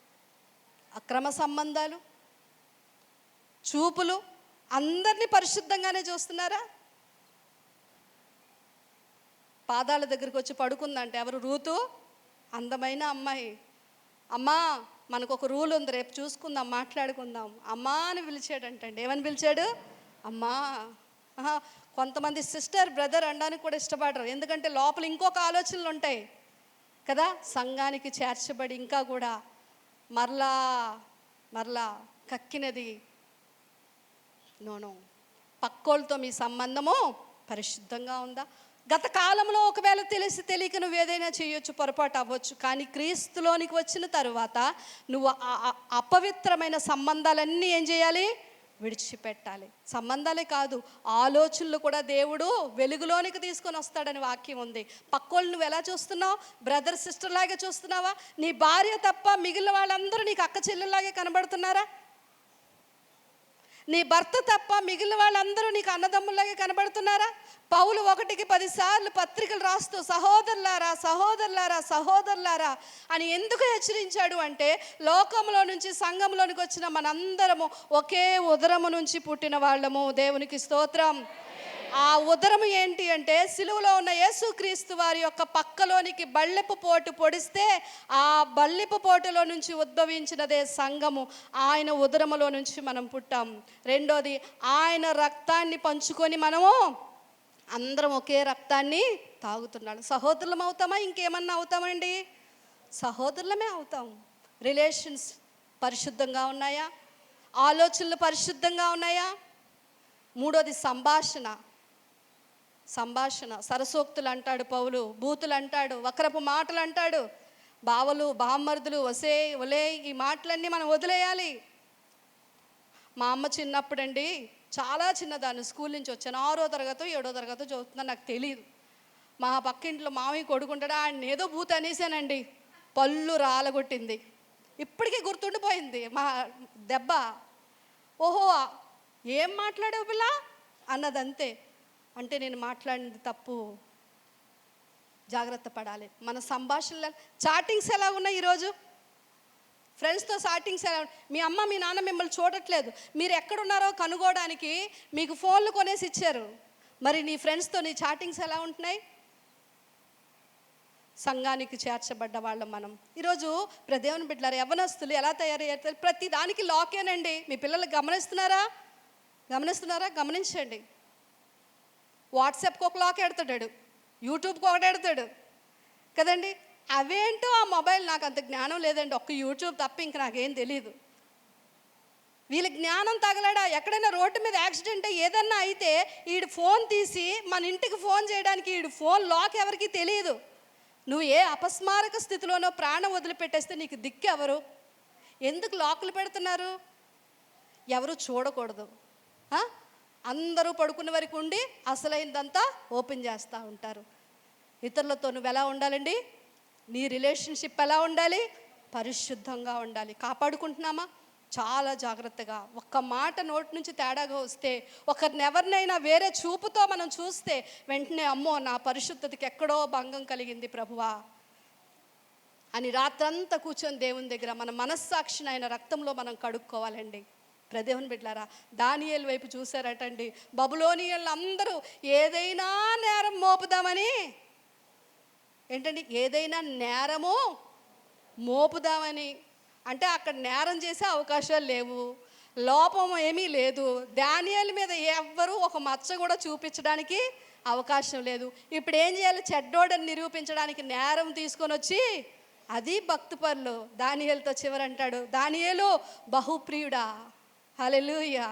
అక్రమ సంబంధాలు, చూపులు, అందరినీ పరిశుద్ధంగానే చూస్తున్నారా? పాదాల దగ్గరికి వచ్చి పడుకుందంటే ఎవరు? రూతు, అందమైన అమ్మాయి. అమ్మా మనకు ఒక రూల్ ఉంది, రేపు చూసుకుందాం, మాట్లాడుకుందాం, అమ్మా అని పిలిచాడంటండి. ఏమని పిలిచాడు? అమ్మా. కొంతమంది సిస్టర్, బ్రదర్ అనడానికి కూడా ఇష్టపడరు. ఎందుకంటే లోపల ఇంకొక ఆలోచనలు ఉంటాయి కదా. సంఘానికి చేర్చబడి ఇంకా కూడా మరలా కక్కినది. నోనో. పక్కోళ్ళతో మీ సంబంధము పరిశుద్ధంగా ఉందా? గత కాలంలో ఒకవేళ తెలిసి తెలియక నువ్వు ఏదైనా చేయొచ్చు, పొరపాటు అవ్వచ్చు. కానీ క్రీస్తులోనికి వచ్చిన తరువాత నువ్వు అపవిత్రమైన సంబంధాలన్నీ ఏం చేయాలి? విడిచిపెట్టాలి. సంబంధాలే కాదు, ఆలోచనలు కూడా దేవుడు వెలుగులోనికి తీసుకొని వస్తాడని వాక్యం ఉంది. పక్కోళ్ళు నువ్వు ఎలా చూస్తున్నావు? బ్రదర్ సిస్టర్ లాగా చూస్తున్నావా? నీ భార్య తప్ప మిగిలిన వాళ్ళందరూ నీకు అక్క చెల్లెల్లాగే కనబడుతున్నారా? నీ భర్త తప్ప మిగిలిన వాళ్ళందరూ నీకు అన్నదమ్ముల్లాగే కనబడుతున్నారా? పౌలు 1కి 10 సార్లు పత్రికలు రాస్తూ సహోదరులారా సహోదరులారా సహోదరులారా అని ఎందుకు హెచ్చరించాడు అంటే, లోకంలో నుంచి సంఘంలోనికి వచ్చిన మనందరము ఒకే ఉదరము నుంచి పుట్టిన వాళ్ళము. దేవునికి స్తోత్రం. ఆ ఉదరము ఏంటి అంటే, సిలువలో ఉన్న యేసుక్రీస్తు వారి యొక్క పక్కలోనికి బల్లెపు పోటు పొడిస్తే ఆ బల్లెపు పోటులో నుంచి ఉద్భవించినదే సంఘము. ఆయన ఉదరములో నుంచి మనం పుట్టాం. రెండోది, ఆయన రక్తాన్ని పంచుకొని మనము అందరం ఒకే రక్తాన్ని తాగుతున్నాడు. సహోదరులం అవుతామా? ఇంకేమన్నా అవుతామండి? సహోదరులమే అవుతాం. రిలేషన్స్ పరిశుద్ధంగా ఉన్నాయా? ఆలోచనలు పరిశుద్ధంగా ఉన్నాయా? మూడోది సంభాషణ. సరసోక్తులు అంటాడు పౌలు, బూతులు అంటాడు, వక్రపు మాటలు అంటాడు. బావలు బామ్మర్దులు ఒలే ఈ మాటలన్నీ మనం వదిలేయాలి. మా అమ్మ చిన్నప్పుడండి, చాలా చిన్నదాన్ని, స్కూల్ నుంచి వచ్చాను, 6వ తరగతో 7వ తరగతో చదువుతుందని నాకు తెలియదు. మా పక్కింట్లో మామయ్య కొడుకుంటాడు, ఆయన ఏదో బూత్ అనేసానండి, పళ్ళు రాలగొట్టింది. ఇప్పటికీ గుర్తుండిపోయింది మా దెబ్బ. ఓహో ఏం మాట్లాడావు పిల్ల అన్నదంతే. అంటే నేను మాట్లాడినది తప్పు, జాగ్రత్త పడాలి. మన సంభాషణలు, చాటింగ్స్ ఎలా ఉన్నాయి ఈరోజు? ఫ్రెండ్స్తో చాటింగ్స్ ఎలా? మీ అమ్మ మీ నాన్న మిమ్మల్ని చూడట్లేదు, మీరు ఎక్కడున్నారో కనుగోవడానికి మీకు ఫోన్లు కొనేసి ఇచ్చారు. మరి నీ ఫ్రెండ్స్తో నీ చాటింగ్స్ ఎలా ఉంటున్నాయి? సంఘానికి చేర్చబడ్డ వాళ్ళం మనం. ఈరోజు దేవుని బిడ్డలారా, యవ్వనస్తులు ఎలా తయారయ్యారు? ప్రతి దానికి లాకేనండి. మీ పిల్లలు గమనిస్తున్నారా? గమనించండి. వాట్సాప్కి ఒక లాక్ ఎడతాడు, యూట్యూబ్కి ఒకటి ఎడతాడు కదండి. అవేంటో ఆ మొబైల్, నాకు అంత జ్ఞానం లేదండి, ఒక్క యూట్యూబ్ తప్ప ఇంక నాకేం తెలీదు. వీళ్ళ జ్ఞానం తగలడా? ఎక్కడైనా రోడ్డు మీద యాక్సిడెంట్ ఏదన్నా అయితే వీడు ఫోన్ తీసి మన ఇంటికి ఫోన్ చేయడానికి వీడు ఫోన్ లాక్ ఎవరికి తెలియదు. నువ్వు ఏ అపస్మారక స్థితిలోనో ప్రాణం వదిలిపెట్టేస్తే నీకు దిక్కు ఎవరు? ఎందుకు లాకులు పెడుతున్నారు? ఎవరు చూడకూడదు. అందరూ పడుకున్న వరకు ఉండి అసలైందంతా ఓపెన్ చేస్తూ ఉంటారు. ఇతరులతో నువ్వు ఎలా ఉండాలండి? నీ రిలేషన్షిప్ ఎలా ఉండాలి? పరిశుద్ధంగా ఉండాలి. కాపాడుకుంటున్నామా? చాలా జాగ్రత్తగా. ఒక్క మాట నోటి నుంచి తేడాగా వస్తే, ఎవరినైనా వేరే చూపుతో మనం చూస్తే వెంటనే అమ్మో నా పరిశుద్ధతకి ఎక్కడో భంగం కలిగింది ప్రభువా అని రాత్రంతా కూర్చొని దేవుని దగ్గర మన మనస్సాక్షిని ఆయన రక్తంలో మనం కడుక్కోవాలండి. దేవుని బిడ్డలారా, దానియేలు వైపు చూశారటండి. బబులోనియన్లు అందరూ ఏదైనా నేరం మోపుదామని, ఏంటండి, ఏదైనా నేరము మోపుదామని అంటే అక్కడ నేరం చేసే అవకాశాలు లేవు, లోపం ఏమీ లేదు. దానియేలు మీద ఎవ్వరూ ఒక మచ్చ కూడా చూపించడానికి అవకాశం లేదు. ఇప్పుడు ఏం చేయాలి? చెడ్డోడని నిరూపించడానికి నేరం తీసుకొని వచ్చి, అది భక్తిపరులు. దానియేలుతో చివరంటాడు, దానియేలు బహుప్రియుడా. హల్లెలూయా.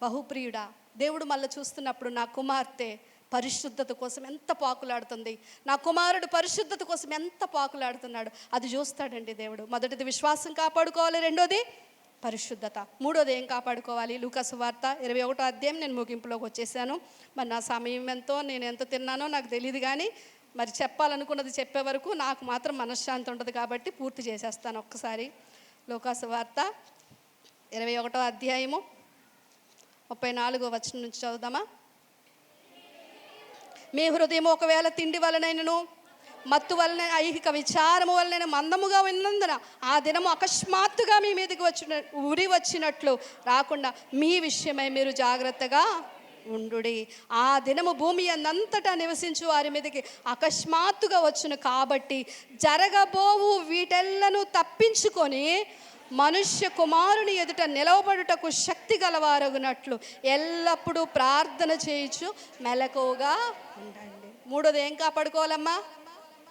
బహుప్రియుడా. దేవుడు మళ్ళీ చూస్తున్నప్పుడు నా కుమార్తె పరిశుద్ధత కోసం ఎంత పాకులాడుతుంది, నా కుమారుడు పరిశుద్ధత కోసం ఎంత పాకులాడుతున్నాడు, అది చూస్తాడండి దేవుడు. మొదటిది విశ్వాసం కాపాడుకోవాలి, రెండోది పరిశుద్ధత, మూడోది ఏం కాపాడుకోవాలి? లూకా సువార్త 21వ అధ్యాయం. నేను ముగింపులోకి వచ్చేసాను. మరి నా సమయం ఎంతో, నేను ఎంత తిన్నానో నాకు తెలియదు, కానీ మరి చెప్పాలనుకున్నది చెప్పే వరకు నాకు మాత్రం మనశ్శాంతి ఉంటుంది కాబట్టి పూర్తి చేసేస్తాను. ఒక్కసారి లూకా సువార్త 21వ అధ్యాయము 34వ వచనం నుంచి చదువుదామా? మీ హృదయం ఒకవేళ తిండి వలనైనను మత్తు వలన ఐహిక విచారము వలన మందముగా ఉన్నందున ఆ దినము అకస్మాత్తుగా మీ మీదకి ఉరి వచ్చినట్లు రాకుండా మీ విషయమై మీరు జాగ్రత్తగా ఉండుడి. ఆ దినము భూమి అంతటా నివసించు వారి మీదకి అకస్మాత్తుగా వచ్చును. కాబట్టి జరగబోవు వీటెల్లను తప్పించుకొని మనుష్య కుమారుని ఎదుట నిలవబడుటకు శక్తి గలవారగునట్లు ఎల్లప్పుడూ ప్రార్థన చేయించు మెలకువగా ఉండండి. మూడోది ఏం కాపాడుకోవాలమ్మా?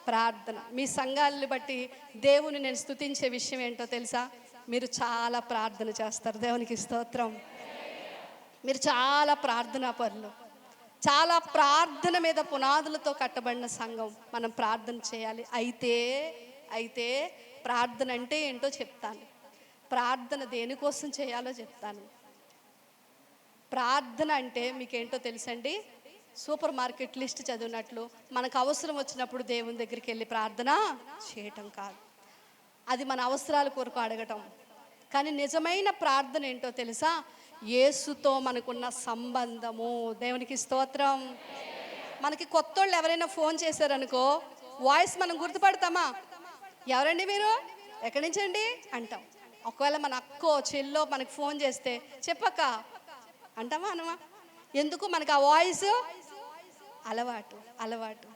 ప్రార్థన. మీ సంఘాలను బట్టి దేవుని నేను స్తుతించే విషయం ఏంటో తెలుసా? మీరు చాలా ప్రార్థన చేస్తారు. దేవునికి స్తోత్రం. మీరు చాలా ప్రార్థనా పరులు. చాలా ప్రార్థన మీద పునాదులతో కట్టబడిన సంఘం. మనం ప్రార్థన చేయాలి. అయితే ప్రార్థన అంటే ఏంటో చెప్తాను. ప్రార్థన దేనికోసం చేయాలో చెప్తాను. ప్రార్థన అంటే మీకేంటో తెలుసండి, సూపర్ మార్కెట్ లిస్ట్ చదివినట్లు మనకు అవసరం వచ్చినప్పుడు దేవుని దగ్గరికి వెళ్ళి ప్రార్థన చేయటం కాదు. అది మన అవసరాల కొరకు అడగటం. కానీ నిజమైన ప్రార్థన ఏంటో తెలుసా? యేసుతో మనకున్న సంబంధము. దేవునికి స్తోత్రం. మనకి కొత్త వాళ్ళు ఎవరైనా ఫోన్ చేశారనుకో, వాయిస్ మనం గుర్తుపడతామా? ఎవరండి మీరు, ఎక్కడి నుంచి అండి అంటాం. ఒకవేళ మన అక్కో చెల్లో మనకు ఫోన్ చేస్తే చెప్పక్క అంటామా అనమా? ఎందుకు? మనకు ఆ వాయిస్ అలవాటు.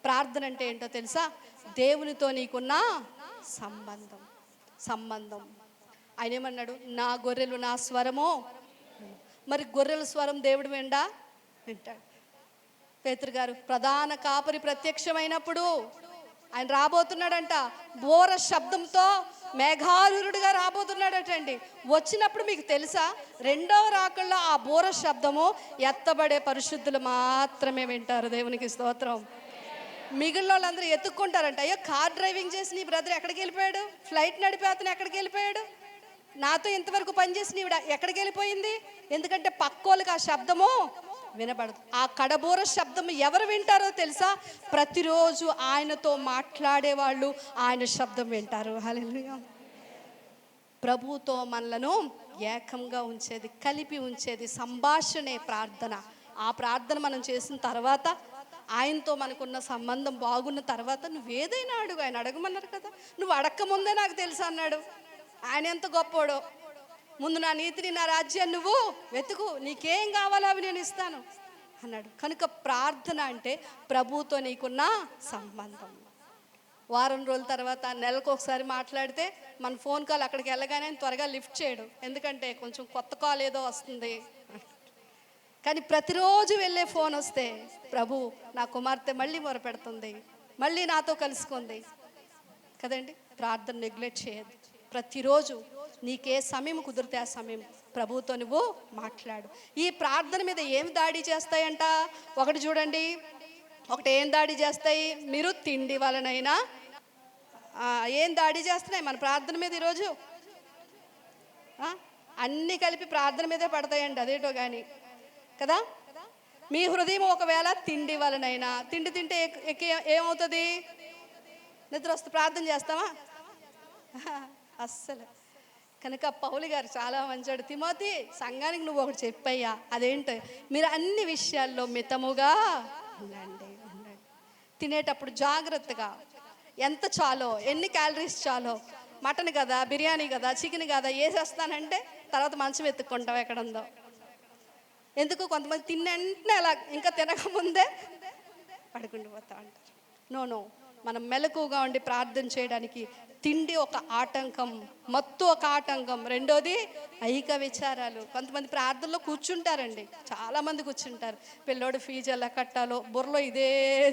ప్రార్థన అంటే ఏంటో తెలుసా? దేవునితో నీకున్న సంబంధం. ఆయన ఏమన్నాడు? నా గొర్రెలు నా స్వరము. మరి గొర్రెల స్వరం దేవుడు వింటాడు. పేతురు గారు, ప్రధాన కాపరి ప్రత్యక్షమైనప్పుడు ఆయన రాబోతున్నాడంట. బోర శబ్దంతో మేఘారుడుగా రాబోతున్నాడటండి. వచ్చినప్పుడు మీకు తెలుసా, రెండవ రాకల్లో ఆ బోర శబ్దము ఎత్తబడే పరిశుద్ధులు మాత్రమే వింటారు. దేవునికి స్తోత్రం. మిగిలిన వాళ్ళందరూ ఎత్తుక్కుంటారంట. అయ్యో, కార్ డ్రైవింగ్ చేసి నీ బ్రదర్ ఎక్కడికి వెళ్ళిపోయాడు? ఫ్లైట్ నడిపే అతను ఎక్కడికి వెళ్ళిపోయాడు? నాతో ఇంతవరకు పనిచేసి నీవిడ ఎక్కడికి వెళ్ళిపోయింది? ఎందుకంటే పక్కోళ్ళకి ఆ శబ్దము వినబడదు. ఆ కడబోర శబ్దము ఎవరు వింటారో తెలుసా? ప్రతిరోజు ఆయనతో మాట్లాడేవాళ్ళు ఆయన శబ్దం వింటారు. హల్లెలూయా. ప్రభువుతో మనలను ఏకంగా ఉంచేది, కలిపి ఉంచేది సంభాషణే ప్రార్థన. ఆ ప్రార్థన మనం చేసిన తర్వాత, ఆయనతో మనకున్న సంబంధం బాగున్న తర్వాత నువ్వేదైనా అడుగు. ఆయన అడగమన్నారు కదా. నువ్వు అడక్క ముందే నాకు తెలుసు అన్నాడు. ఆయన ఎంత గొప్పోడో. ముందు నా నీతిని నా రాజ్యాన్ని నువ్వు వెతుకు, నీకేం కావాలో అవి నేను ఇస్తాను అన్నాడు. కనుక ప్రార్థన అంటే ప్రభువుతో నీకున్న సంబంధం. వారం రోజుల తర్వాత, నెలకు ఒకసారి మాట్లాడితే మన ఫోన్ కాల్ అక్కడికి వెళ్ళగానే త్వరగా లిఫ్ట్ చేయడు. ఎందుకంటే కొంచెం కొత్త కాల్ ఏదో వస్తుంది. కానీ ప్రతిరోజు వెళ్ళే ఫోన్ వస్తే, ప్రభు నా కుమార్తె మళ్ళీ మొరపెడుతుంది, మళ్ళీ నాతో కలుసుకుంది కదండి. ప్రార్థన నెగ్లెక్ట్ చేయద్దు. ప్రతిరోజు నీకే సమయం కుదిరితే ఆ సమయం ప్రభువుతో నువ్వు మాట్లాడు. ఈ ప్రార్థన మీద ఏం దాడి చేస్తాయంట? ఒకటి చూడండి, ఒకటి ఏం దాడి చేస్తాయి? మీరు తిండి వలనైనా ఏం దాడి చేస్తున్నాయి మన ప్రార్థన మీద ఈరోజు? అన్నీ కలిపి ప్రార్థన మీదే పడతాయండి, అదేటో కానీ కదా. మీ హృదయం ఒకవేళ తిండి వలనైనా, తిండి తింటే ఏమవుతుంది? నిద్ర వస్తే ప్రార్థన చేస్తామా? అస్సలు. కనుక పౌలు గారు చాలా మంచాడు. తిమోతి, సంఘానికి నువ్వు ఒకటి చెప్పయ్యా. అదేంటో, మీరు అన్ని విషయాల్లో మితముగా ఉండండి. తినేటప్పుడు జాగ్రత్తగా, ఎంత చాలో, ఎన్ని క్యాలరీస్ చాలో. మటన్ కదా, బిర్యానీ కదా, చికెన్ కదా వేసేస్తానంటే తర్వాత మంచం ఎత్తుక్కుంటాం ఎక్కడుందో. ఎందుకు? కొంతమంది తిన్న వెంటనే అలా ఇంకా తినకముందే పడుకుండిపోతా అంటారు. నో, మనం మెలకుగా ఉండి ప్రార్థన చేయడానికి తిండి ఒక ఆటంకం, మత్తు ఒక ఆటంకం. రెండోది ఐక విచారాలు. కొంతమంది ప్రార్థనలో కూర్చుంటారండి, చాలామంది కూర్చుంటారు. పిల్లోడు ఫీజు ఎలా కట్టాలో బుర్రలో ఇదే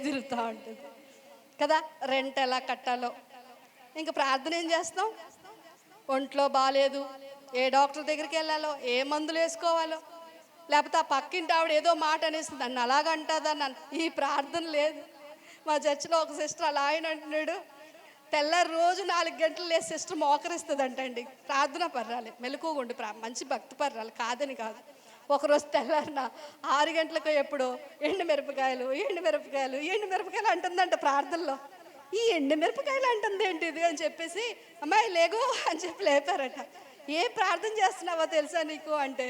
తిరుగుతూ ఉంటుంది కదా. రెంట్ ఎలా కట్టాలో. ఇంకా ప్రార్థన ఏం చేస్తాం? ఒంట్లో బాగాలేదు, ఏ డాక్టర్ దగ్గరికి వెళ్ళాలో, ఏ మందులు వేసుకోవాలో, లేకపోతే ఆ పక్కింటి ఆవిడ ఏదో మాట అనేసి నన్ను అలాగంటుందని ఈ ప్రార్థన లేదు. మా చర్చిలో ఒక సిస్టర్ అలా ఆయన అంటున్నాడు, తెల్లారి రోజు 4 గంటలు లేసి సిస్టర్ మోకరిస్తుంది అంటండి. ప్రార్థన పర్రాలి, మెలకుగా ఉండి మంచి భక్తి పర్రాలి, కాదని కాదు. ఒకరోజు తెల్లారిన 6 గంటలకు ఎప్పుడో ఎండు మిరపకాయలు అంటుందంట ప్రార్థనలో. ఈ ఎండు మిరపకాయలు అంటుంది ఏంటి ఇది అని చెప్పేసి, అమ్మాయి లేగో అని చెప్పి లేపారట. ఏ ప్రార్థన చేస్తున్నావో తెలుసా నీకు అంటే,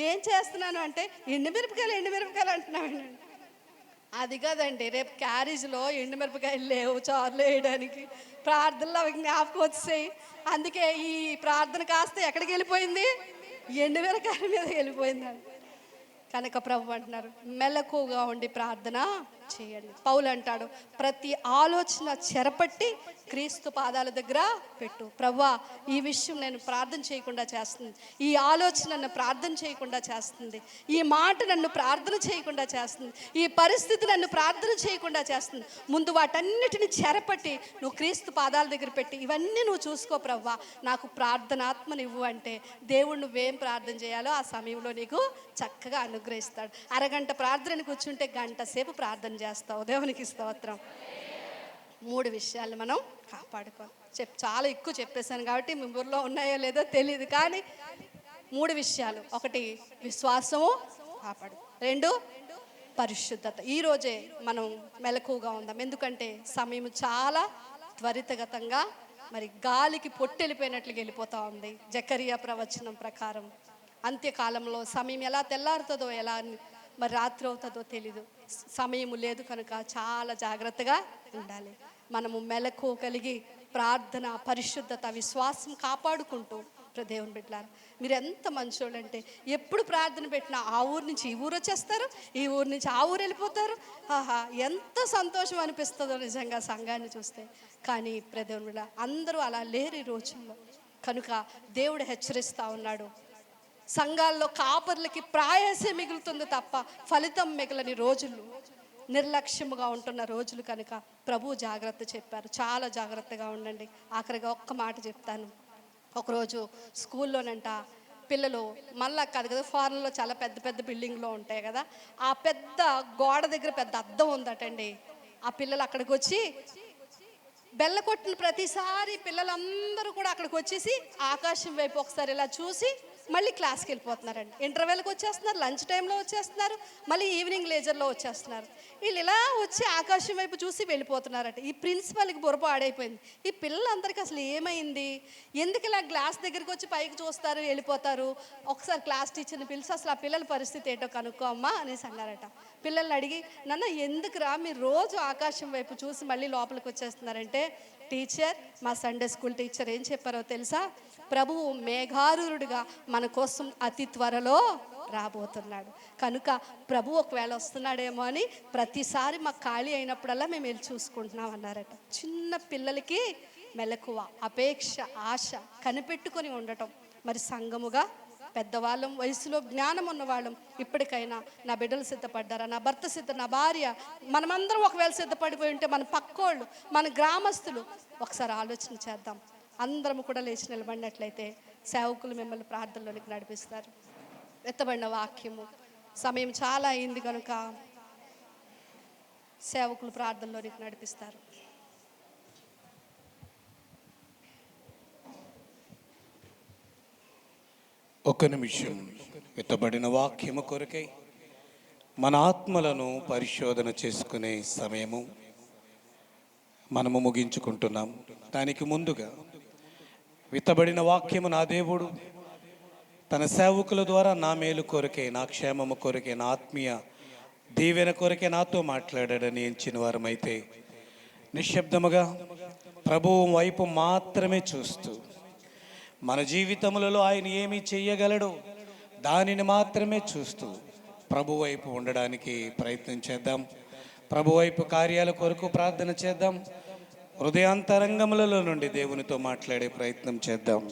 ఏం చేస్తున్నాను అంటే, ఎండుమిరపకాయలు అంటున్నామండి. అది కాదండి, రేపు క్యారేజ్లో ఎండుమిరపకాయలు లేవు చారులు వేయడానికి. ప్రార్థనలో అవి జ్ఞాపకం వచ్చేసాయి. అందుకే ఈ ప్రార్థన కాస్త ఎక్కడికి వెళ్ళిపోయింది? ఎండుమిరపకాయల మీద వెళ్ళిపోయిందండి. కనుక ప్రభు అంటున్నారు, మెలకుగా ఉండి ప్రార్థన చేయండి. పౌలు అంటాడు, ప్రతి ఆలోచన చెరపట్టి క్రీస్తు పాదాల దగ్గర పెట్టు. ప్రభువా, ఈ విషయం నేను ప్రార్థన చేయకుండా చేస్తుంది, ఈ ఆలోచన నన్ను ప్రార్థన చేయకుండా చేస్తుంది, ఈ మాట నన్ను ప్రార్థన చేయకుండా చేస్తుంది, ఈ పరిస్థితి నన్ను ప్రార్థన చేయకుండా చేస్తుంది. ముందు వాటన్నిటిని చెరపట్టి నువ్వు క్రీస్తు పాదాల దగ్గర పెట్టి, ఇవన్నీ నువ్వు చూసుకో ప్రభువా, నాకు ప్రార్థనాత్మనివ్వు అంటే దేవుడు నువ్వేం ప్రార్థన చేయాలో ఆ సమయంలో నీకు చక్కగా అనుగ్రహిస్తాడు. అరగంట ప్రార్థన కూర్చుంటే గంట సేపు ప్రార్థన చేస్తావు. దేవునికి స్తోత్రం. 3 విషయాలు మనం కాపాడుకోవాలి. చాలా ఎక్కువ చెప్పేశాను కాబట్టి మీ ఊర్లో ఉన్నాయో లేదో తెలియదు, కానీ 3 విషయాలు. 1 విశ్వాసము కాపాడు, 2 పరిశుద్ధత. ఈరోజే మనం మెలకువగా ఉందాం, ఎందుకంటే సమయం చాలా త్వరితగతంగా మరి గాలికి పొట్టెళ్ళిపోయినట్లుగా వెళ్ళిపోతూ ఉంది. జకరియా ప్రవచనం ప్రకారం అంత్యకాలంలో సమయం ఎలా తెల్లారుతుందో, ఎలా మరి రాత్రి అవుతుందో తెలీదు. సమయం లేదు కనుక చాలా జాగ్రత్తగా ఉండాలి. మనము మెలకు కలిగి ప్రార్థన, పరిశుద్ధత, విశ్వాసం కాపాడుకుంటూ దేవుని బిడ్డలారా, మీరు ఎంత మంచోళ్ళు అంటే ఎప్పుడు ప్రార్థన పెట్టినా ఆ ఊరు నుంచి ఈ ఊరు వచ్చేస్తారు, ఈ ఊరు నుంచి ఆ ఊరు వెళ్ళిపోతారు. ఆహా, ఎంత సంతోషం అనిపిస్తుందో నిజంగా సంఘాన్ని చూస్తే. కానీ దేవుని బిడ్డ అందరూ అలా లేరు ఈ రోజుల్లో. కనుక దేవుడు హెచ్చరిస్తూ ఉన్నాడు, సంఘాల్లో కాపర్లకి ప్రయాసే మిగులుతుంది తప్ప ఫలితం మిగలని రోజులు, నిర్లక్ష్యముగా ఉంటున్న రోజులు. కనుక ప్రభు జాగ్రత్త చెప్పారు, చాలా జాగ్రత్తగా ఉండండి. ఆఖరిగా ఒక్క మాట చెప్తాను. ఒకరోజు స్కూల్లోనంట పిల్లలు, మళ్ళా కాదు కదా, ఫారెన్లో చాలా పెద్ద పెద్ద బిల్డింగ్లో ఉంటాయి కదా, ఆ పెద్ద గోడ దగ్గర పెద్ద అద్దం ఉందటండి. ఆ పిల్లలు అక్కడికి వచ్చి బెల్ల కొట్టిన ప్రతిసారి పిల్లలందరూ కూడా అక్కడికి వచ్చేసి ఆకాశం వైపు ఒకసారి ఇలా చూసి మళ్ళీ క్లాస్కి వెళ్ళిపోతున్నారండి. ఇంటర్వెల్కి వచ్చేస్తున్నారు, లంచ్ టైంలో వచ్చేస్తున్నారు, మళ్ళీ ఈవినింగ్ లేజర్లో వచ్చేస్తున్నారు. వీళ్ళు ఇలా వచ్చి ఆకాశం వైపు చూసి వెళ్ళిపోతున్నారట. ఈ ప్రిన్సిపల్కి బుర్ర ఆడైపోయింది. ఈ పిల్లలందరికీ అసలు ఏమైంది, ఎందుకు ఇలా గ్లాస్ దగ్గరికి వచ్చి పైకి చూస్తారు, వెళ్ళిపోతారు? ఒకసారి క్లాస్ టీచర్ని పిలిచి అసలు ఆ పిల్లల పరిస్థితి ఏంటో కనుక్కో అమ్మా అనేసి అన్నారట. పిల్లల్ని అడిగి, నాన్న ఎందుకురా మీరు రోజు ఆకాశం వైపు చూసి మళ్ళీ లోపలికి వచ్చేస్తున్నారంటే, టీచర్, మా సండే స్కూల్ టీచర్ ఏం చెప్పారో తెలుసా, ప్రభువు మేఘారూఢుడుగా మన కోసం అతి త్వరలో రాబోతున్నాడు. కనుక ప్రభు ఒకవేళ వస్తున్నాడేమో అని ప్రతిసారి మాకు ఖాళీ అయినప్పుడల్లా మేము వెళ్ళి చూసుకుంటున్నాం అన్నారట. చిన్న పిల్లలకి మెలకువ, అపేక్ష, ఆశ కనిపెట్టుకొని ఉండటం. మరి సంఘముగా పెద్దవాళ్ళం, వయసులో జ్ఞానం ఉన్నవాళ్ళం ఇప్పటికైనా నా బిడ్డలు సిద్ధపడ్డారా, నా భర్త నా భార్య, మనమందరం ఒకవేళ సిద్ధపడిపోయి ఉంటే మన పక్కోళ్ళు, మన గ్రామస్తులు ఒకసారి ఆలోచన చేద్దాం. అందరము కూడా లేచి నిలబడినట్లయితే సేవకులు మిమ్మల్ని ప్రార్థనలోనికి నడిపిస్తారు. ఎత్తబడిన వాక్యము, సమయం చాలా అయింది కనుక సేవకులు ప్రార్థనలోనికి నడిపిస్తారు. ఒక నిమిషం ఎత్తబడిన వాక్యము కొరకై మన ఆత్మలను పరిశోధన చేసుకునే సమయము మనము ముగించుకుంటున్నాం. దానికి ముందుగా విత్తబడిన వాక్యము నా దేవుడు తన సేవకుల ద్వారా నా మేలు కొరకే, నా క్షేమము కొరకే, నా ఆత్మీయ దీవెన కొరకే నాతో మాట్లాడాడని ఎంచిన వారమైతే నిశ్శబ్దముగా ప్రభువు వైపు మాత్రమే చూస్తూ మన జీవితములలో ఆయన ఏమి చెయ్యగలడో దానిని మాత్రమే చూస్తూ ప్రభు వైపు ఉండడానికి ప్రయత్నం చేద్దాం. ప్రభు వైపు కార్యాల కొరకు ప్రార్థన చేద్దాం. హృదయాంతరంగములలో నుండి దేవునితో మాట్లాడే ప్రయత్నం చేద్దాం.